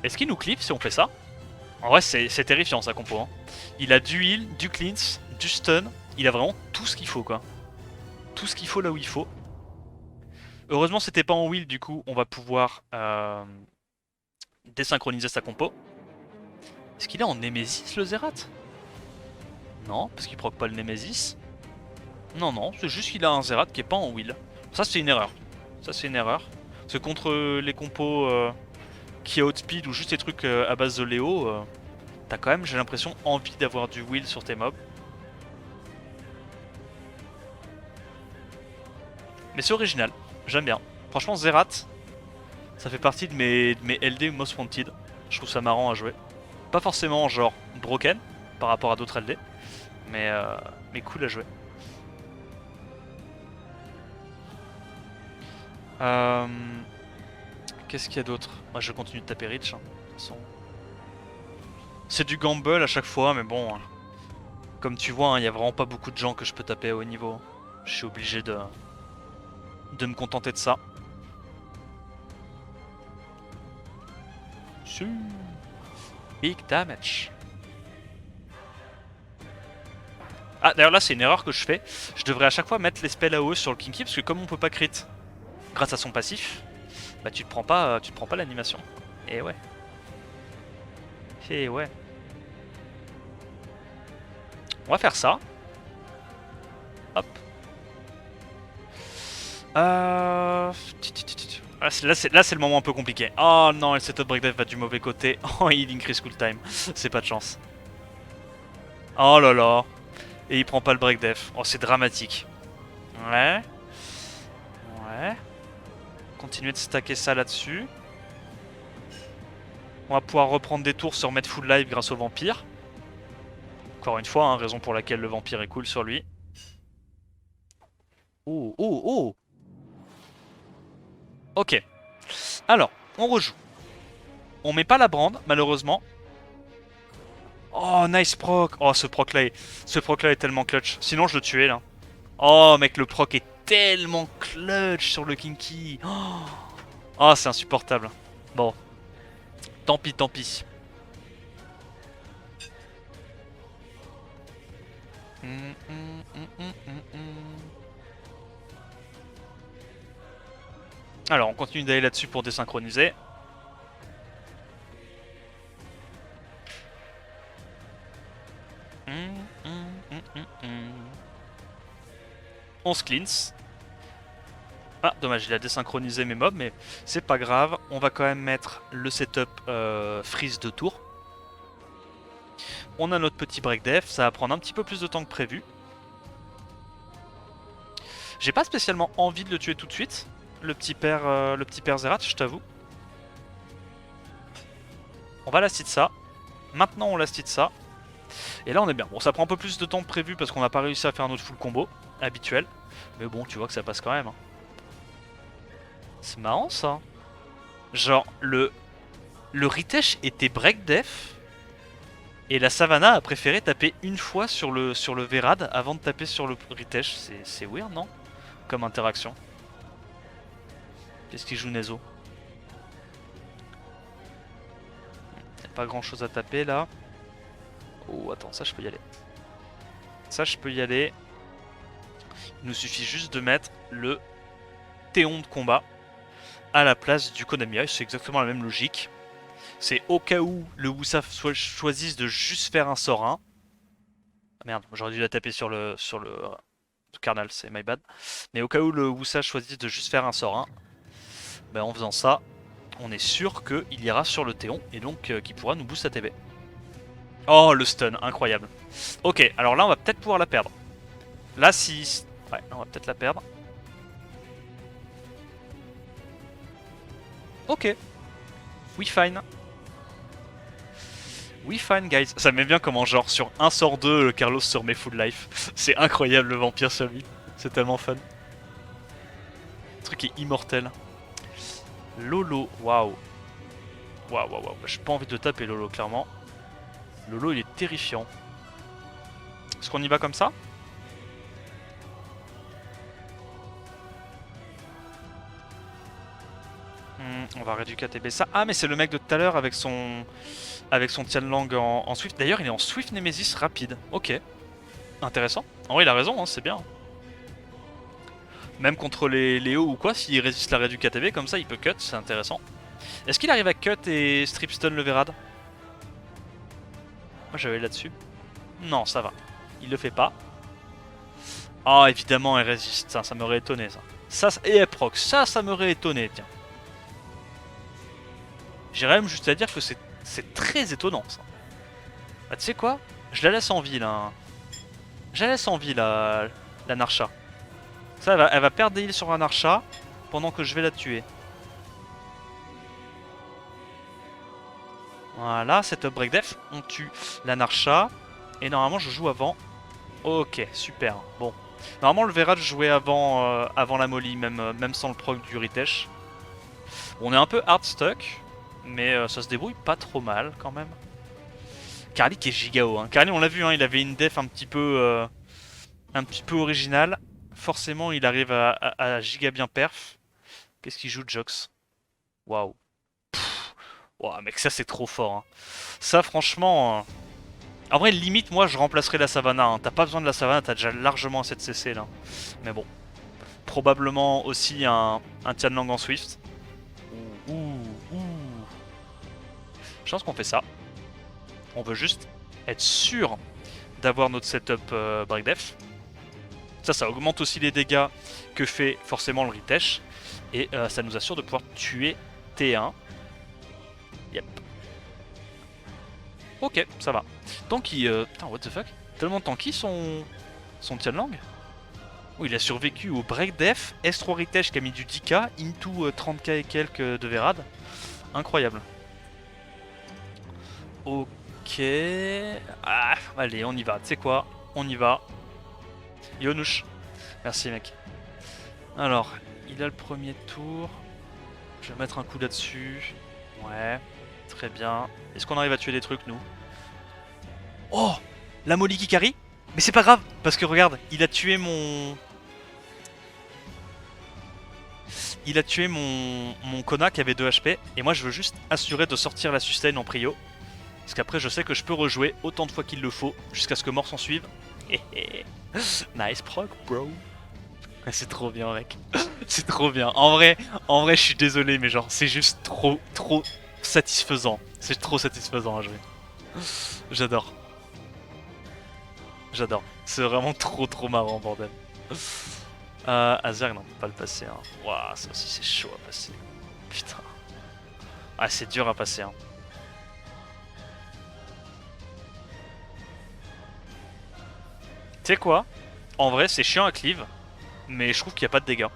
Est-ce qu'il nous clip si on fait ça? En vrai, c'est terrifiant sa compo. Hein. Il a du heal, du cleanse, du stun. Il a vraiment tout ce qu'il faut, quoi. Tout ce qu'il faut là où il faut. Heureusement, c'était pas en wheel, du coup, on va pouvoir désynchroniser sa compo. Est-ce qu'il est en Nemesis, le Zerat? Non, parce qu'il proc pas le Nemesis. Non, non, c'est juste qu'il a un Zerat qui est pas en wheel. Ça, c'est une erreur. Ça, c'est une erreur. Parce que contre les compos qui outspeed ou juste les trucs à base de Léo, t'as quand même, j'ai l'impression, envie d'avoir du wheel sur tes mobs. Mais c'est original, j'aime bien. Franchement, Zerat, ça fait partie de mes LD Most Wanted. Je trouve ça marrant à jouer. Pas forcément genre broken par rapport à d'autres LD, mais cool à jouer. Qu'est-ce qu'il y a d'autre? Moi je continue de taper Rich. Hein, de toute façon. C'est du gamble à chaque fois, mais bon. Comme tu vois, il n'y a vraiment pas beaucoup de gens que je peux taper à haut niveau. Je suis obligé de me contenter de ça. Big damage. Ah d'ailleurs là c'est une erreur que je fais. Je devrais à chaque fois mettre les spells AOE sur le Kinky parce que comme on peut pas crit grâce à son passif, bah tu te prends pas l'animation. Et ouais. Et ouais. On va faire ça. Hop. Là c'est le moment un peu compliqué. Oh non, le setup breakdive va du mauvais côté. Oh, il increase cool time. C'est pas de chance. Oh là là. Et il prend pas le breakdef. Oh, c'est dramatique. Ouais. Ouais. Continuer de stacker ça là-dessus. On va pouvoir reprendre des tours, se remettre full life grâce au vampire. Encore une fois, hein, raison pour laquelle le vampire est cool sur lui. Oh, oh, oh. Ok. Alors, on rejoue. On met pas la brande, malheureusement. Oh, nice proc. Oh, ce proc là est tellement clutch. Sinon, je le tuais, là. Oh, mec, le proc est tellement clutch sur le Kinky. Oh, c'est insupportable. Bon. Tant pis, tant pis. Alors, on continue d'aller là-dessus pour désynchroniser. On se cleanse. Ah, dommage, il a désynchronisé mes mobs, mais c'est pas grave. On va quand même mettre le setup freeze de tour. On a notre petit break def, ça va prendre un petit peu plus de temps que prévu. J'ai pas spécialement envie de le tuer tout de suite, le petit père Zerat, je t'avoue. On va last hit ça. Maintenant on last hit ça. Et là on est bien. Bon, ça prend un peu plus de temps que prévu parce qu'on n'a pas réussi à faire notre full combo habituel. Mais bon, tu vois que ça passe quand même. Hein. C'est marrant ça. Genre, le Ritesh était break def. Et la Savannah a préféré taper une fois sur le Verad avant de taper sur le Ritesh. C'est weird, non? Comme interaction. Qu'est-ce qu'il joue Nezo? Y'a pas grand chose à taper là. Oh, attends, ça je peux y aller. Ça je peux y aller. Il nous suffit juste de mettre le Théon de combat à la place du Konamiya. C'est exactement la même logique. C'est au cas où le Wusa choisisse de juste faire un sort 1. Ah merde, j'aurais dû la taper sur le Carnal, c'est my bad. Mais au cas où le Wusa choisisse de juste faire un sort 1, ben en faisant ça, on est sûr qu'il ira sur le Théon et donc qu'il pourra nous boost ATB. Oh, le stun, incroyable. Ok, alors là on va peut-être pouvoir la perdre. Là si... Ouais, on va peut-être la perdre. Ok. We fine. We fine guys. Ça m'aime bien comment genre sur un sort 2 le Carlos se remet full life. C'est incroyable le vampire sur lui. C'est tellement fun. Le truc est immortel. Lolo, waouh. Waouh, waouh, waouh. J'ai pas envie de taper Lolo clairement. Lolo il est terrifiant. Est-ce qu'on y va comme ça? On va réduire KTB ça. Ah mais c'est le mec de tout à l'heure avec son Tianlang en Swift. D'ailleurs il est en Swift Nemesis rapide. Ok. Intéressant. En vrai il a raison, hein, c'est bien. Même contre les hauts ou quoi, s'il résiste la réduction KTB comme ça il peut cut, c'est intéressant. Est-ce qu'il arrive à cut et strip stun le Verad? Moi j'avais là-dessus. Non ça va. Il le fait pas. Ah évidemment elle résiste, ça m'aurait étonné ça. Et elle proc, ça m'aurait étonné tiens. J'irais même juste à dire que c'est très étonnant ça. Bah tu sais quoi? Je la laisse en vie là. Je la laisse en vie la Narcha. Ça elle va perdre des heals sur un Narcha pendant que je vais la tuer. Voilà, setup break def, on tue la Narcha. Et normalement je joue avant. Ok, super. Bon. Normalement le Verad jouait avant, avant la Molly, même sans le proc du Ritesh. On est un peu hard stuck. Mais ça se débrouille pas trop mal quand même. Carly qui est giga haut. Hein. Carly on l'a vu, hein, il avait une def un petit peu originale. Forcément il arrive à giga bien perf. Qu'est-ce qu'il joue Jox? Waouh. Waouh mec ça c'est trop fort. Hein. Ça franchement... En vrai limite moi je remplacerai la Savannah. Hein. T'as pas besoin de la Savannah, t'as déjà largement assez de CC là. Mais bon. Probablement aussi un Tianlang en Swift. Ouh. Je pense qu'on fait ça. On veut juste être sûr d'avoir notre setup break def. Ça augmente aussi les dégâts que fait forcément le Ritesh. Et ça nous assure de pouvoir tuer T1. Yep. Ok, ça va. Tanky, putain, what the fuck? Tellement tanky son Tianlang. Oh, il a survécu au break def, S3 Ritesh qui a mis du 10k, into 30k et quelques de Verad. Incroyable. Ok. Ok. Ah, allez, on y va. Tu sais quoi? On y va. Yonouche. Merci, mec. Alors, il a le premier tour. Je vais mettre un coup là-dessus. Ouais. Très bien. Est-ce qu'on arrive à tuer des trucs, nous? Oh! La Molly qui carry? Mais c'est pas grave, parce que regarde, il a tué mon... Il a tué mon Kona qui avait 2 HP. Et moi, je veux juste assurer de sortir la sustain en prio. Parce qu'après, je sais que je peux rejouer autant de fois qu'il le faut, jusqu'à ce que mort s'en suive. Nice proc, bro. C'est trop bien, mec. C'est trop bien. En vrai, je suis désolé, mais genre, c'est juste trop satisfaisant. C'est trop satisfaisant à jouer. J'adore. J'adore. C'est vraiment trop marrant, bordel. Azerg, non, on peut pas le passer. Hein. Ouah, ça aussi, c'est chaud à passer. Putain. Ah, c'est dur à passer. Hein. Tu sais quoi? En vrai, c'est chiant à cleave, mais je trouve qu'il n'y a pas de dégâts.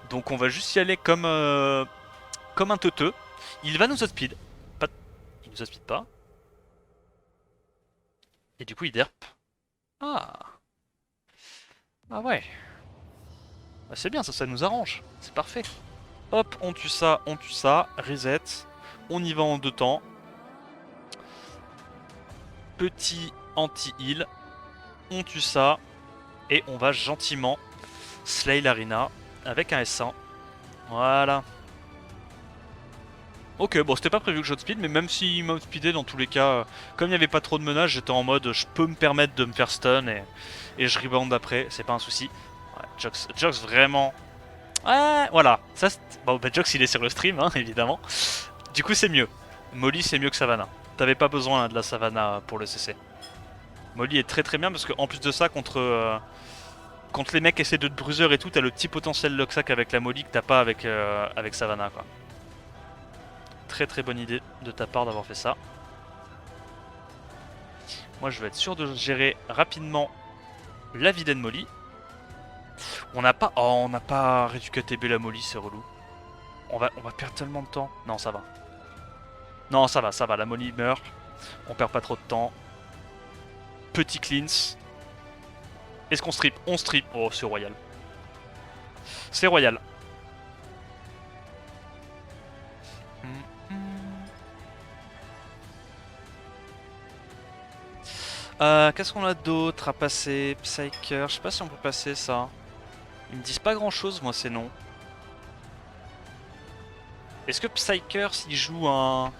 Donc on va juste y aller comme un teuteux. Il va nous outspeed. Pas... Il nous outspeed pas. Et du coup, il derp. Ah. Ah ouais. Bah, c'est bien, ça nous arrange. C'est parfait. Hop, on tue ça, reset. On y va en 2 temps. Petit anti-heal. On tue ça. Et on va gentiment slay l'Arena avec un S1. Voilà. Ok, bon, c'était pas prévu que j'outspeed, mais même s'il m'a outspeedé, dans tous les cas, comme il n'y avait pas trop de menaces, j'étais en mode je peux me permettre de me faire stun et je rebound après, c'est pas un souci. Ouais, Jox vraiment. Ouais, voilà. Ça, bon, bah, Jox il est sur le stream, hein, évidemment. Du coup, c'est mieux. Molly, c'est mieux que Savannah. T'avais pas besoin hein, de la Savannah pour le CC. Molly est très bien parce qu'en plus de ça, contre les mecs qui essaient de te bruiser et tout, t'as le petit potentiel Locksack avec la Molly que t'as pas avec Savannah, quoi. Très bonne idée de ta part d'avoir fait ça. Moi je veux être sûr de gérer rapidement la Viden Molly. On n'a pas... Oh, on n'a pas rééduqué TB la Molly, c'est relou. On va perdre tellement de temps. Non, ça va. Non, ça va, la Molly meurt. On perd pas trop de temps. Petit cleanse. Est-ce qu'on strip? On strip. Oh, c'est royal. C'est royal. Qu'est-ce qu'on a d'autre à passer? Psyker, je sais pas si on peut passer ça. Ils me disent pas grand chose, moi, c'est non. Est-ce que Psyker, s'il joue un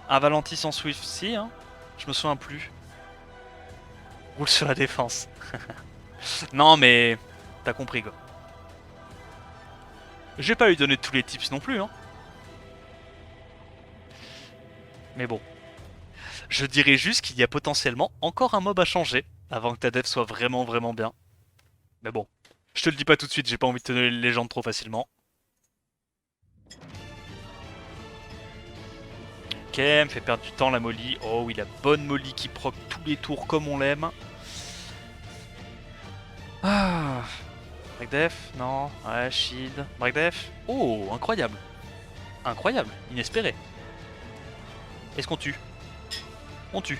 Valentis en Swift, si, hein? Je me souviens plus. Roule sur la défense. Non, mais t'as compris, quoi. J'ai pas lui donner tous les tips non plus, hein. Mais bon. Je dirais juste qu'il y a potentiellement encore un mob à changer avant que ta dev soit vraiment bien. Mais bon. Je te le dis pas tout de suite, j'ai pas envie de te donner les légendes trop facilement. Ok, me fait perdre du temps la Molly. Oh oui, la bonne Molly qui proc tous les tours comme on l'aime. Ah. Breakdef? Non. Ouais, shield. Breakdef? Oh, incroyable. Incroyable, inespéré. Est-ce qu'on tue? On tue.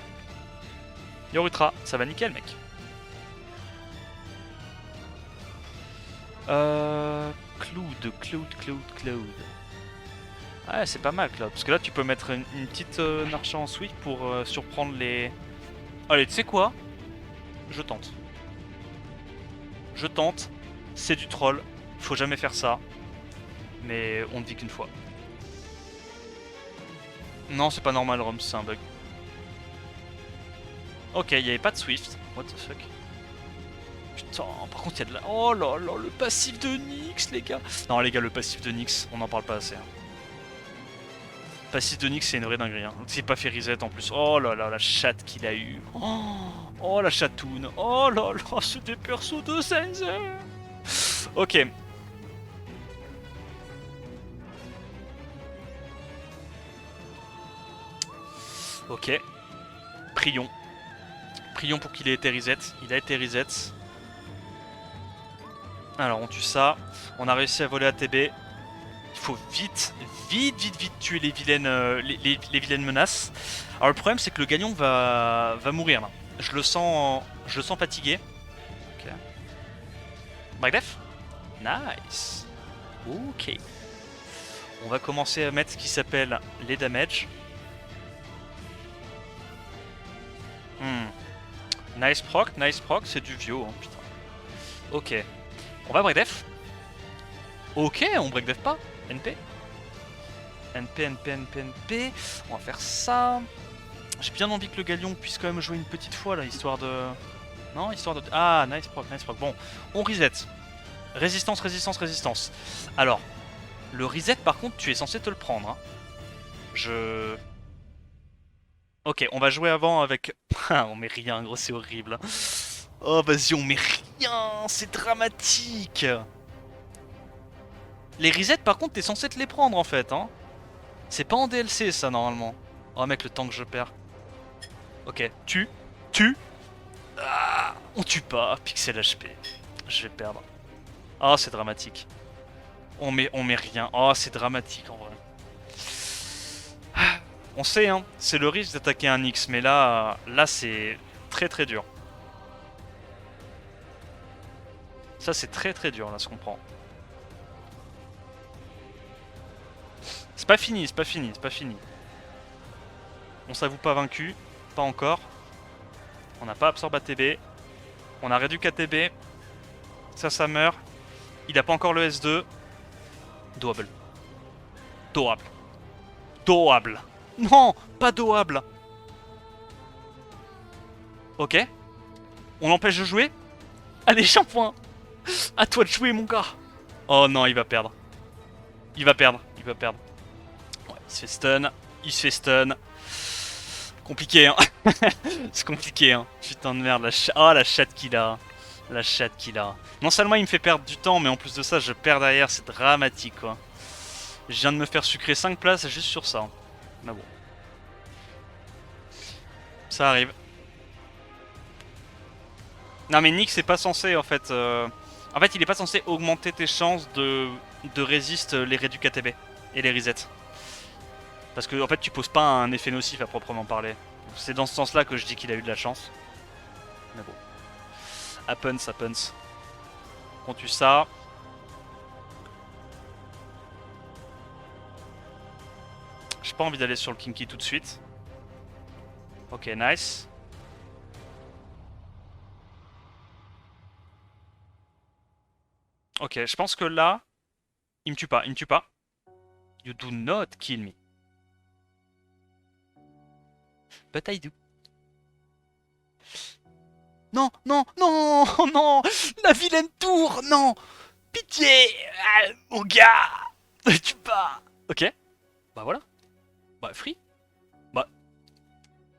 Yorutra, ça va nickel, mec. Cloud. Ouais, c'est pas mal, Cloud. Parce que là, tu peux mettre une petite marche en sweep pour surprendre les... Allez, tu sais quoi? Je tente. Je tente. C'est du troll. Faut jamais faire ça. Mais on ne vit qu'une fois. Non, c'est pas normal, Roms, c'est un bug. Ok, il n'y avait pas de Swift. What the fuck? Putain, par contre, il y a de la... Oh là là, le passif de Nyx, les gars. Non, les gars, le passif de Nyx, on n'en parle pas assez. Hein. Passif de Nyx, c'est une vraie dinguerie. Hein. C'est pas fait reset en plus. Oh là là, la chatte qu'il a eu. Oh la chatoune. Oh là là, c'est des persos de Sensei. Ok. Ok. Prions. Prions pour qu'il ait été reset. Il a été reset. Alors on tue ça. On a réussi à voler ATB. Il faut vite tuer les vilaines, les vilaines menaces. Alors le problème c'est que le galion va mourir là. Je le sens fatigué. Ok. Breakdef. Nice. Ok. On va commencer à mettre ce qui s'appelle les damages. Nice proc, c'est du vieux, hein, putain. Ok. On va breakdef. Ok, on breakdef pas. NP. NP. On va faire ça. J'ai bien envie que le galion puisse quand même jouer une petite fois là, histoire de... Non, histoire de... Ah, nice proc. Bon, on reset. Résistance. Alors, le reset par contre, tu es censé te le prendre. Hein. Ok, on va jouer avant avec... on met rien, gros, c'est horrible. Oh, vas-y, on met rien, c'est dramatique. Les resets, par contre, t'es censé te les prendre, en fait, hein. C'est pas en DLC, ça, normalement. Oh, mec, le temps que je perds. Ok, tue. Ah, on tue pas, pixel HP. Je vais perdre. Oh, c'est dramatique. On met rien. Oh, c'est dramatique, en vrai. On sait, hein, c'est le risque d'attaquer un X, mais là c'est très dur. Ça, c'est très dur, là, ce qu'on prend. C'est pas fini. On s'avoue pas vaincu, pas encore. On n'a pas absorbé ATB. On a réduit KTB. Ça meurt. Il a pas encore le S2. Doable. Non, pas doable. Ok. On l'empêche de jouer. Allez, shampoing. À toi de jouer, mon gars. Oh non, il va perdre. Ouais, il se fait stun. Compliqué, hein. C'est compliqué, hein. Putain de merde, la chatte qu'il a. Non seulement il me fait perdre du temps, mais en plus de ça, je perds derrière. C'est dramatique, quoi. Je viens de me faire sucrer 5 places juste sur ça. Mais bon. Ça arrive. Non mais Nick c'est pas censé en fait... En fait il est pas censé augmenter tes chances de résiste les réduits KTB et les resets. Parce que en fait tu poses pas un effet nocif à proprement parler. C'est dans ce sens là que je dis qu'il a eu de la chance. Mais bon. Happens. On tue ça. J'ai pas envie d'aller sur le Kinky tout de suite. Ok, nice. Ok, je pense que là, il me tue pas. You do not kill me. But I do. Non, la vilaine tour, non. Pitié, mon gars, ne tue pas. Ok, bah voilà. Bah free.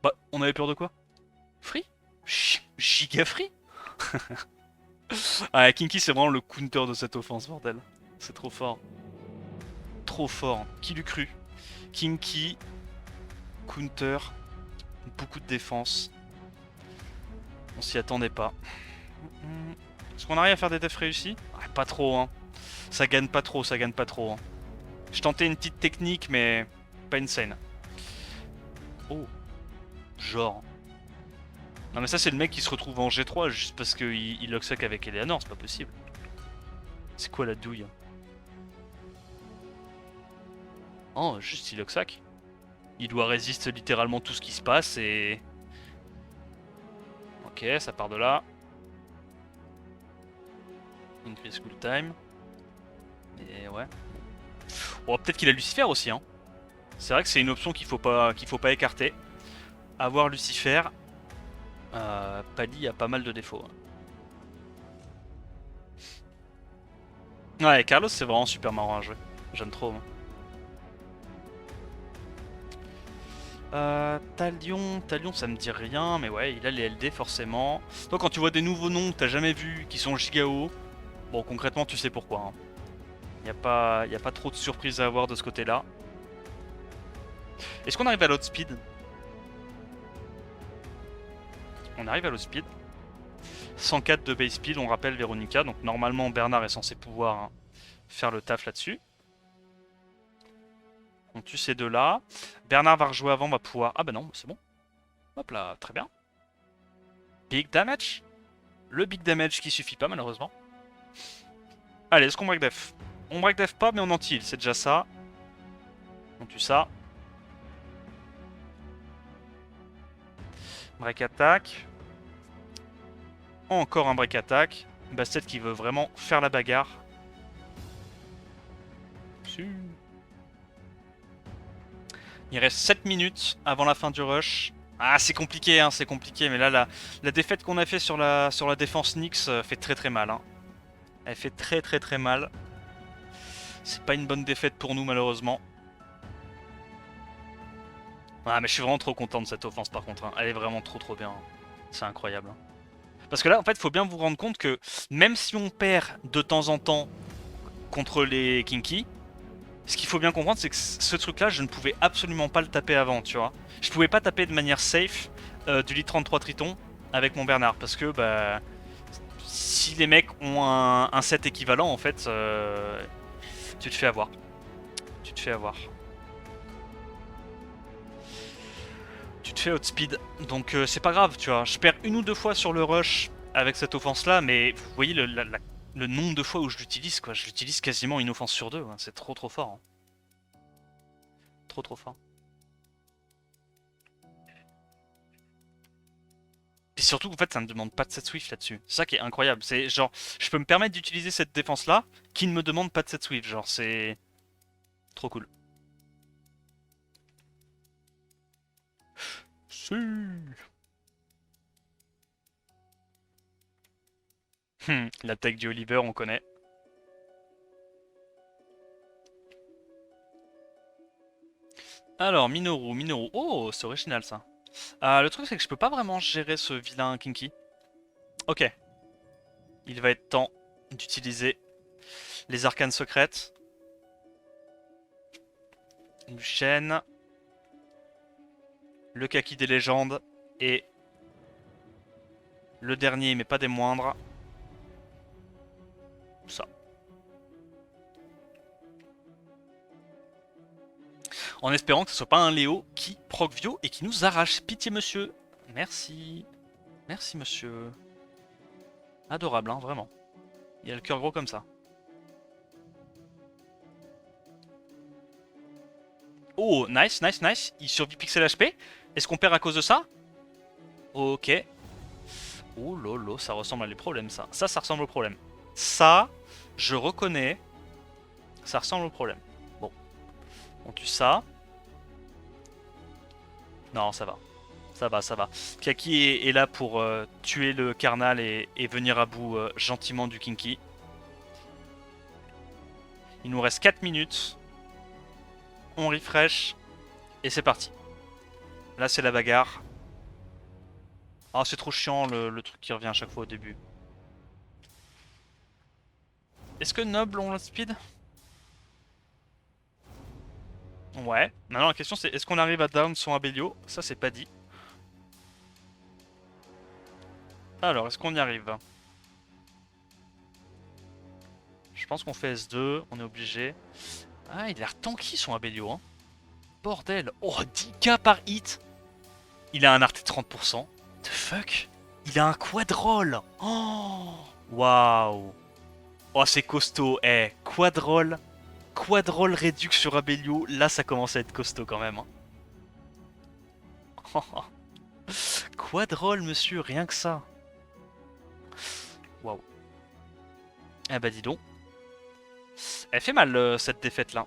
Bah, on avait peur de quoi? Free? Giga free. Ah, Kinky c'est vraiment le counter de cette offense, bordel. C'est trop fort. Qui l'eût cru? Kinky, counter, beaucoup de défense. On s'y attendait pas. Est-ce qu'on arrive à faire des defs réussis? Pas trop, hein. Ça gagne pas trop, hein. Je tentais une petite technique, mais pas insane. Oh. Genre. Non mais ça c'est le mec qui se retrouve en G3 juste parce qu'il locksuck avec Eleanor, c'est pas possible. C'est quoi la douille? Oh, juste il locksuck. Il doit résister littéralement tout ce qui se passe et... Ok, ça part de là. Increase cool time. Et ouais. Bon, peut-être qu'il a Lucifer aussi, hein. C'est vrai que c'est une option qu'il faut pas écarter. Avoir Lucifer... Pali a pas mal de défauts. Ouais, Carlos c'est vraiment super marrant à jouer. J'aime trop. Talion ça me dit rien, mais ouais, il a les LD forcément. Toi, quand tu vois des nouveaux noms que t'as jamais vus, qui sont giga hauts, bon, concrètement, tu sais pourquoi. Hein. Y a pas trop de surprises à avoir de ce côté-là. Est-ce qu'on arrive à l'outspeed? On arrive à l'outspeed. 104 de base speed, on rappelle Véronica, donc normalement Bernard est censé pouvoir faire le taf là-dessus. On tue ces deux-là. Bernard va rejouer avant, va pouvoir... Ah bah non, c'est bon. Hop là, très bien. Big damage. Le big damage qui suffit pas malheureusement. Allez, est-ce qu'on break def? On break def pas, mais on anti-heal, c'est déjà ça. On tue ça. Break attack. Encore un break attack. Bastet qui veut vraiment faire la bagarre. Il reste 7 minutes avant la fin du rush. Ah, c'est compliqué, hein, c'est compliqué. Mais là, la défaite qu'on a fait sur la défense Nyx fait très très mal. Hein. Elle fait très très très mal. C'est pas une bonne défaite pour nous, malheureusement. Ah, mais je suis vraiment trop content de cette offense, par contre. Hein. Elle est vraiment trop trop bien. C'est incroyable. Hein. Parce que là, en fait, il faut bien vous rendre compte que même si on perd de temps en temps contre les Kinky, ce qu'il faut bien comprendre, c'est que ce truc-là, je ne pouvais absolument pas le taper avant, tu vois. Je pouvais pas taper de manière safe du lit 33 Triton avec mon Bernard, parce que bah, si les mecs ont un set équivalent, en fait, tu te fais avoir. Tu te fais avoir. Tu te fais outspeed. Donc c'est pas grave, tu vois. Je perds une ou deux fois sur le rush avec cette offense-là, mais vous voyez le nombre de fois où je l'utilise, quoi. Je l'utilise quasiment une offense sur deux. Hein. C'est trop trop fort. Hein. Trop trop fort. Et surtout, en fait, ça ne demande pas de set Swift là-dessus. C'est ça qui est incroyable. C'est genre, je peux me permettre d'utiliser cette défense-là qui ne me demande pas de set Swift. Genre, c'est trop cool. Si. La tech du Oliver, on connaît. Alors, Minoru, Minoru. Oh, c'est original ça. Le truc, c'est que je peux pas vraiment gérer ce vilain Kinky. Ok. Il va être temps d'utiliser les arcanes secrètes. Une chaîne. Le kaki des légendes. Et le dernier, mais pas des moindres. Ça. En espérant que ce soit pas un Léo qui proc Vio et qui nous arrache. Pitié monsieur. Merci. Merci monsieur. Adorable, hein, vraiment. Il a le cœur gros comme ça. Oh, nice, nice, nice. Il survit pixel HP. Est-ce qu'on perd à cause de ça? Ok. Oh lolo, ça ressemble à les problèmes ça. Ça ressemble au problème. Ça, je reconnais. Ça ressemble au problème. Bon, on tue ça. Non, ça va. Ça va, ça va. Kaki est là pour tuer le Carnal et venir à bout gentiment du Kinky. Il nous reste 4 minutes. On refresh. Et c'est parti. Là, c'est la bagarre. Ah, c'est trop chiant le truc qui revient à chaque fois au début. Est-ce que Noble ont le speed? Ouais. Maintenant, la question c'est est-ce qu'on arrive à down son Abelio? Ça, c'est pas dit. Alors, est-ce qu'on y arrive? Je pense qu'on fait S2, on est obligé. Ah, il a l'air tanky son Abelio, hein. Bordel. Oh, 10k par hit. Il a un art 30%. The fuck? Il a un quadroll. Oh, waouh. Oh, c'est costaud. Eh, quadroll. Quadroll réduc sur Abelio. Là, ça commence à être costaud quand même. Hein. Quadroll, monsieur, rien que ça. Waouh. Eh bah, dis donc. Elle fait mal cette défaite là.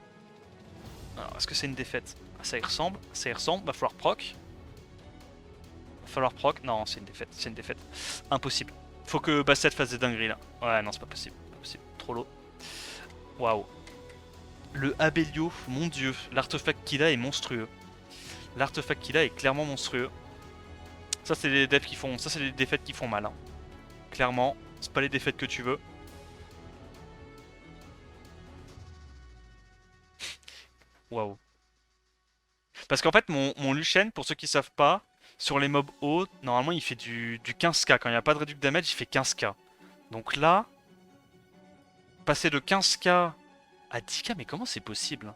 Alors, est-ce que c'est une défaite? Ça y ressemble, ça y ressemble. Va falloir proc. Va falloir proc. Non, c'est une défaite, c'est une défaite. Impossible. Faut que Basset fasse des dingueries là. Ouais, non, c'est pas possible. Pas possible. Trop low. Waouh. Le Abelio, mon dieu. L'artefact qu'il a est monstrueux. L'artefact qu'il a est clairement monstrueux. Ça, c'est les devs qui font. Ça, c'est les défaites qui font mal. Hein. Clairement, c'est pas les défaites que tu veux. Waouh. Parce qu'en fait, mon Lucian, pour ceux qui savent pas, sur les mobs hauts, normalement il fait du 15k. Quand il n'y a pas de réduc damage, il fait 15k. Donc là, passer de 15k à 10k, mais comment c'est possible?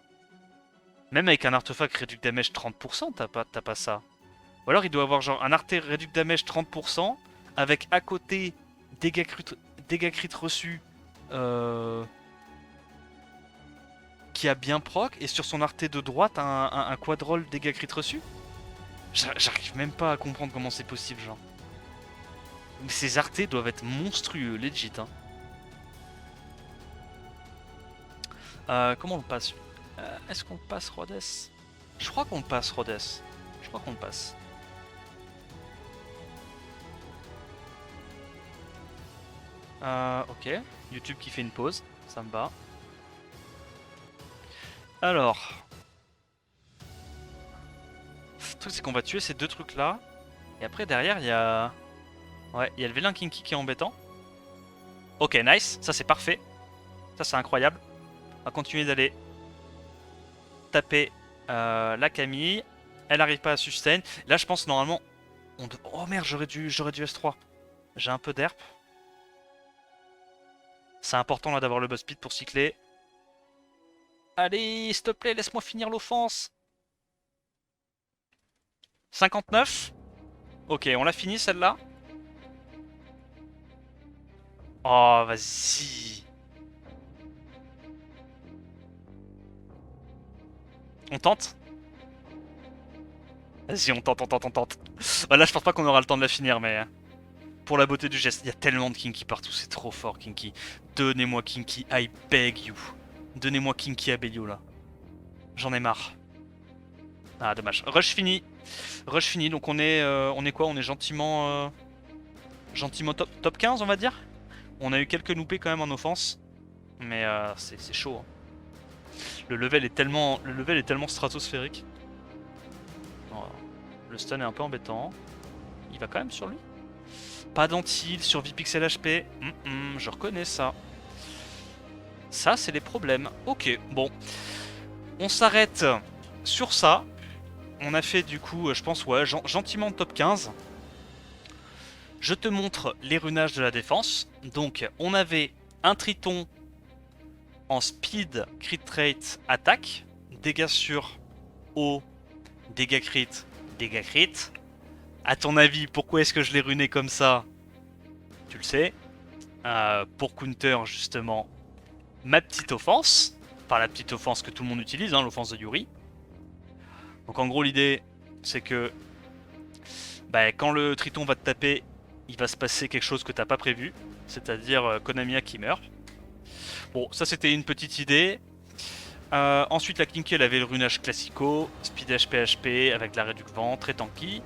Même avec un artefact Reduct Damage 30%, t'as pas ça. Ou alors il doit avoir genre un artefact Reduct Damage 30% avec à côté dégâts crit reçus qui a bien proc et sur son arté de droite un quadroll dégâts crit reçus. J'arrive même pas à comprendre comment c'est possible, genre. Mais ces artés doivent être monstrueux, legit. Hein. Comment on le passe est-ce qu'on passe Rhodes? Je crois qu'on le passe Rhodes. Je crois qu'on le passe. Ok. YouTube qui fait une pause. Ça me va. Alors. Le truc c'est qu'on va tuer ces deux trucs là. Et après derrière il y a... Ouais, il y a le Vélin Kinky qui est embêtant. Ok, nice. Ça c'est parfait. Ça c'est incroyable. On va continuer d'aller taper la Camille. Elle arrive pas à sustain. Là je pense normalement... Oh merde, j'aurais dû S3. J'ai un peu d'herp. C'est important là d'avoir le buzz speed pour cycler. Allez, s'il te plaît, laisse-moi finir l'offense. 59. Ok, on l'a fini celle-là. Oh, vas-y. On tente? Vas-y, on tente. Bah là, je pense pas qu'on aura le temps de la finir, mais... Pour la beauté du geste, il y a tellement de Kinky partout, c'est trop fort, Kinky. Donnez-moi Kinky, I beg you. Donnez-moi Kinky Abelio, là. J'en ai marre. Ah, dommage. Rush fini. Rush fini, donc on est quoi? On est gentiment... gentiment top 15, on va dire. On a eu quelques loupés quand même en offense. Mais c'est chaud. Hein. Le level est tellement stratosphérique. Oh, le stun est un peu embêtant. Il va quand même sur lui. Pas d'anti, survie pixel HP. Je reconnais ça. Ça, c'est les problèmes. Ok, bon. On s'arrête sur ça. On a fait du coup, je pense, ouais, gentiment top 15. Je te montre les runages de la défense. Donc, on avait un Triton en speed, crit rate, attaque. Dégâts sur eau, dégâts crit, dégâts crit. À ton avis, pourquoi est-ce que je l'ai runé comme ça? Tu le sais. Pour counter, justement, ma petite offense. Enfin, la petite offense que tout le monde utilise, hein, l'offense de Yuri. Donc en gros, l'idée, c'est que bah, quand le Triton va te taper, il va se passer quelque chose que t'as pas prévu. C'est-à-dire Konamiya qui meurt. Bon, ça c'était une petite idée. Ensuite, la Kinky, elle avait le runage classico, speed HP HP avec l'arrêt du vent, très tanky.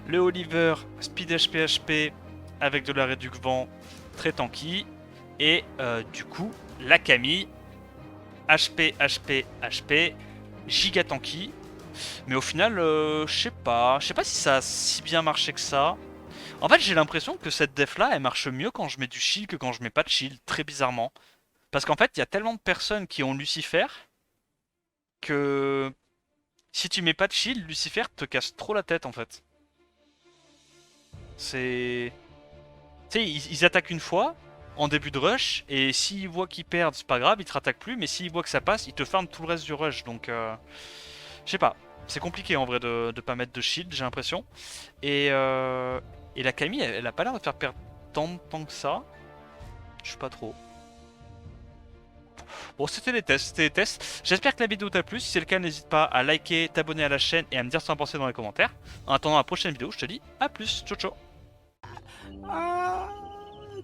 Le Oliver, speed HP HP avec de l'arrêt du vent, très tanky. Et du coup, la Camille, HP HP HP, giga tanky. Mais au final, je sais pas si ça a si bien marché que ça. En fait, j'ai l'impression que cette def là, elle marche mieux quand je mets du shield que quand je mets pas de shield, très bizarrement. Parce qu'en fait, il y a tellement de personnes qui ont Lucifer que si tu mets pas de shield, Lucifer te casse trop la tête en fait. C'est... Tu sais, ils attaquent une fois en début de rush, et s'ils voient qu'ils perdent, c'est pas grave, ils te rattaquent plus, mais s'ils voient que ça passe, ils te farment tout le reste du rush, donc... je sais pas, c'est compliqué en vrai de pas mettre de shield, j'ai l'impression. Et la Camille, elle a pas l'air de faire perdre tant de temps que ça. Je sais pas trop. Bon, c'était les tests, J'espère que la vidéo t'a plu. Si c'est le cas, n'hésite pas à liker, t'abonner à la chaîne et à me dire ce que t'en pensais dans les commentaires. En attendant la prochaine vidéo, je te dis à plus. Ciao ciao.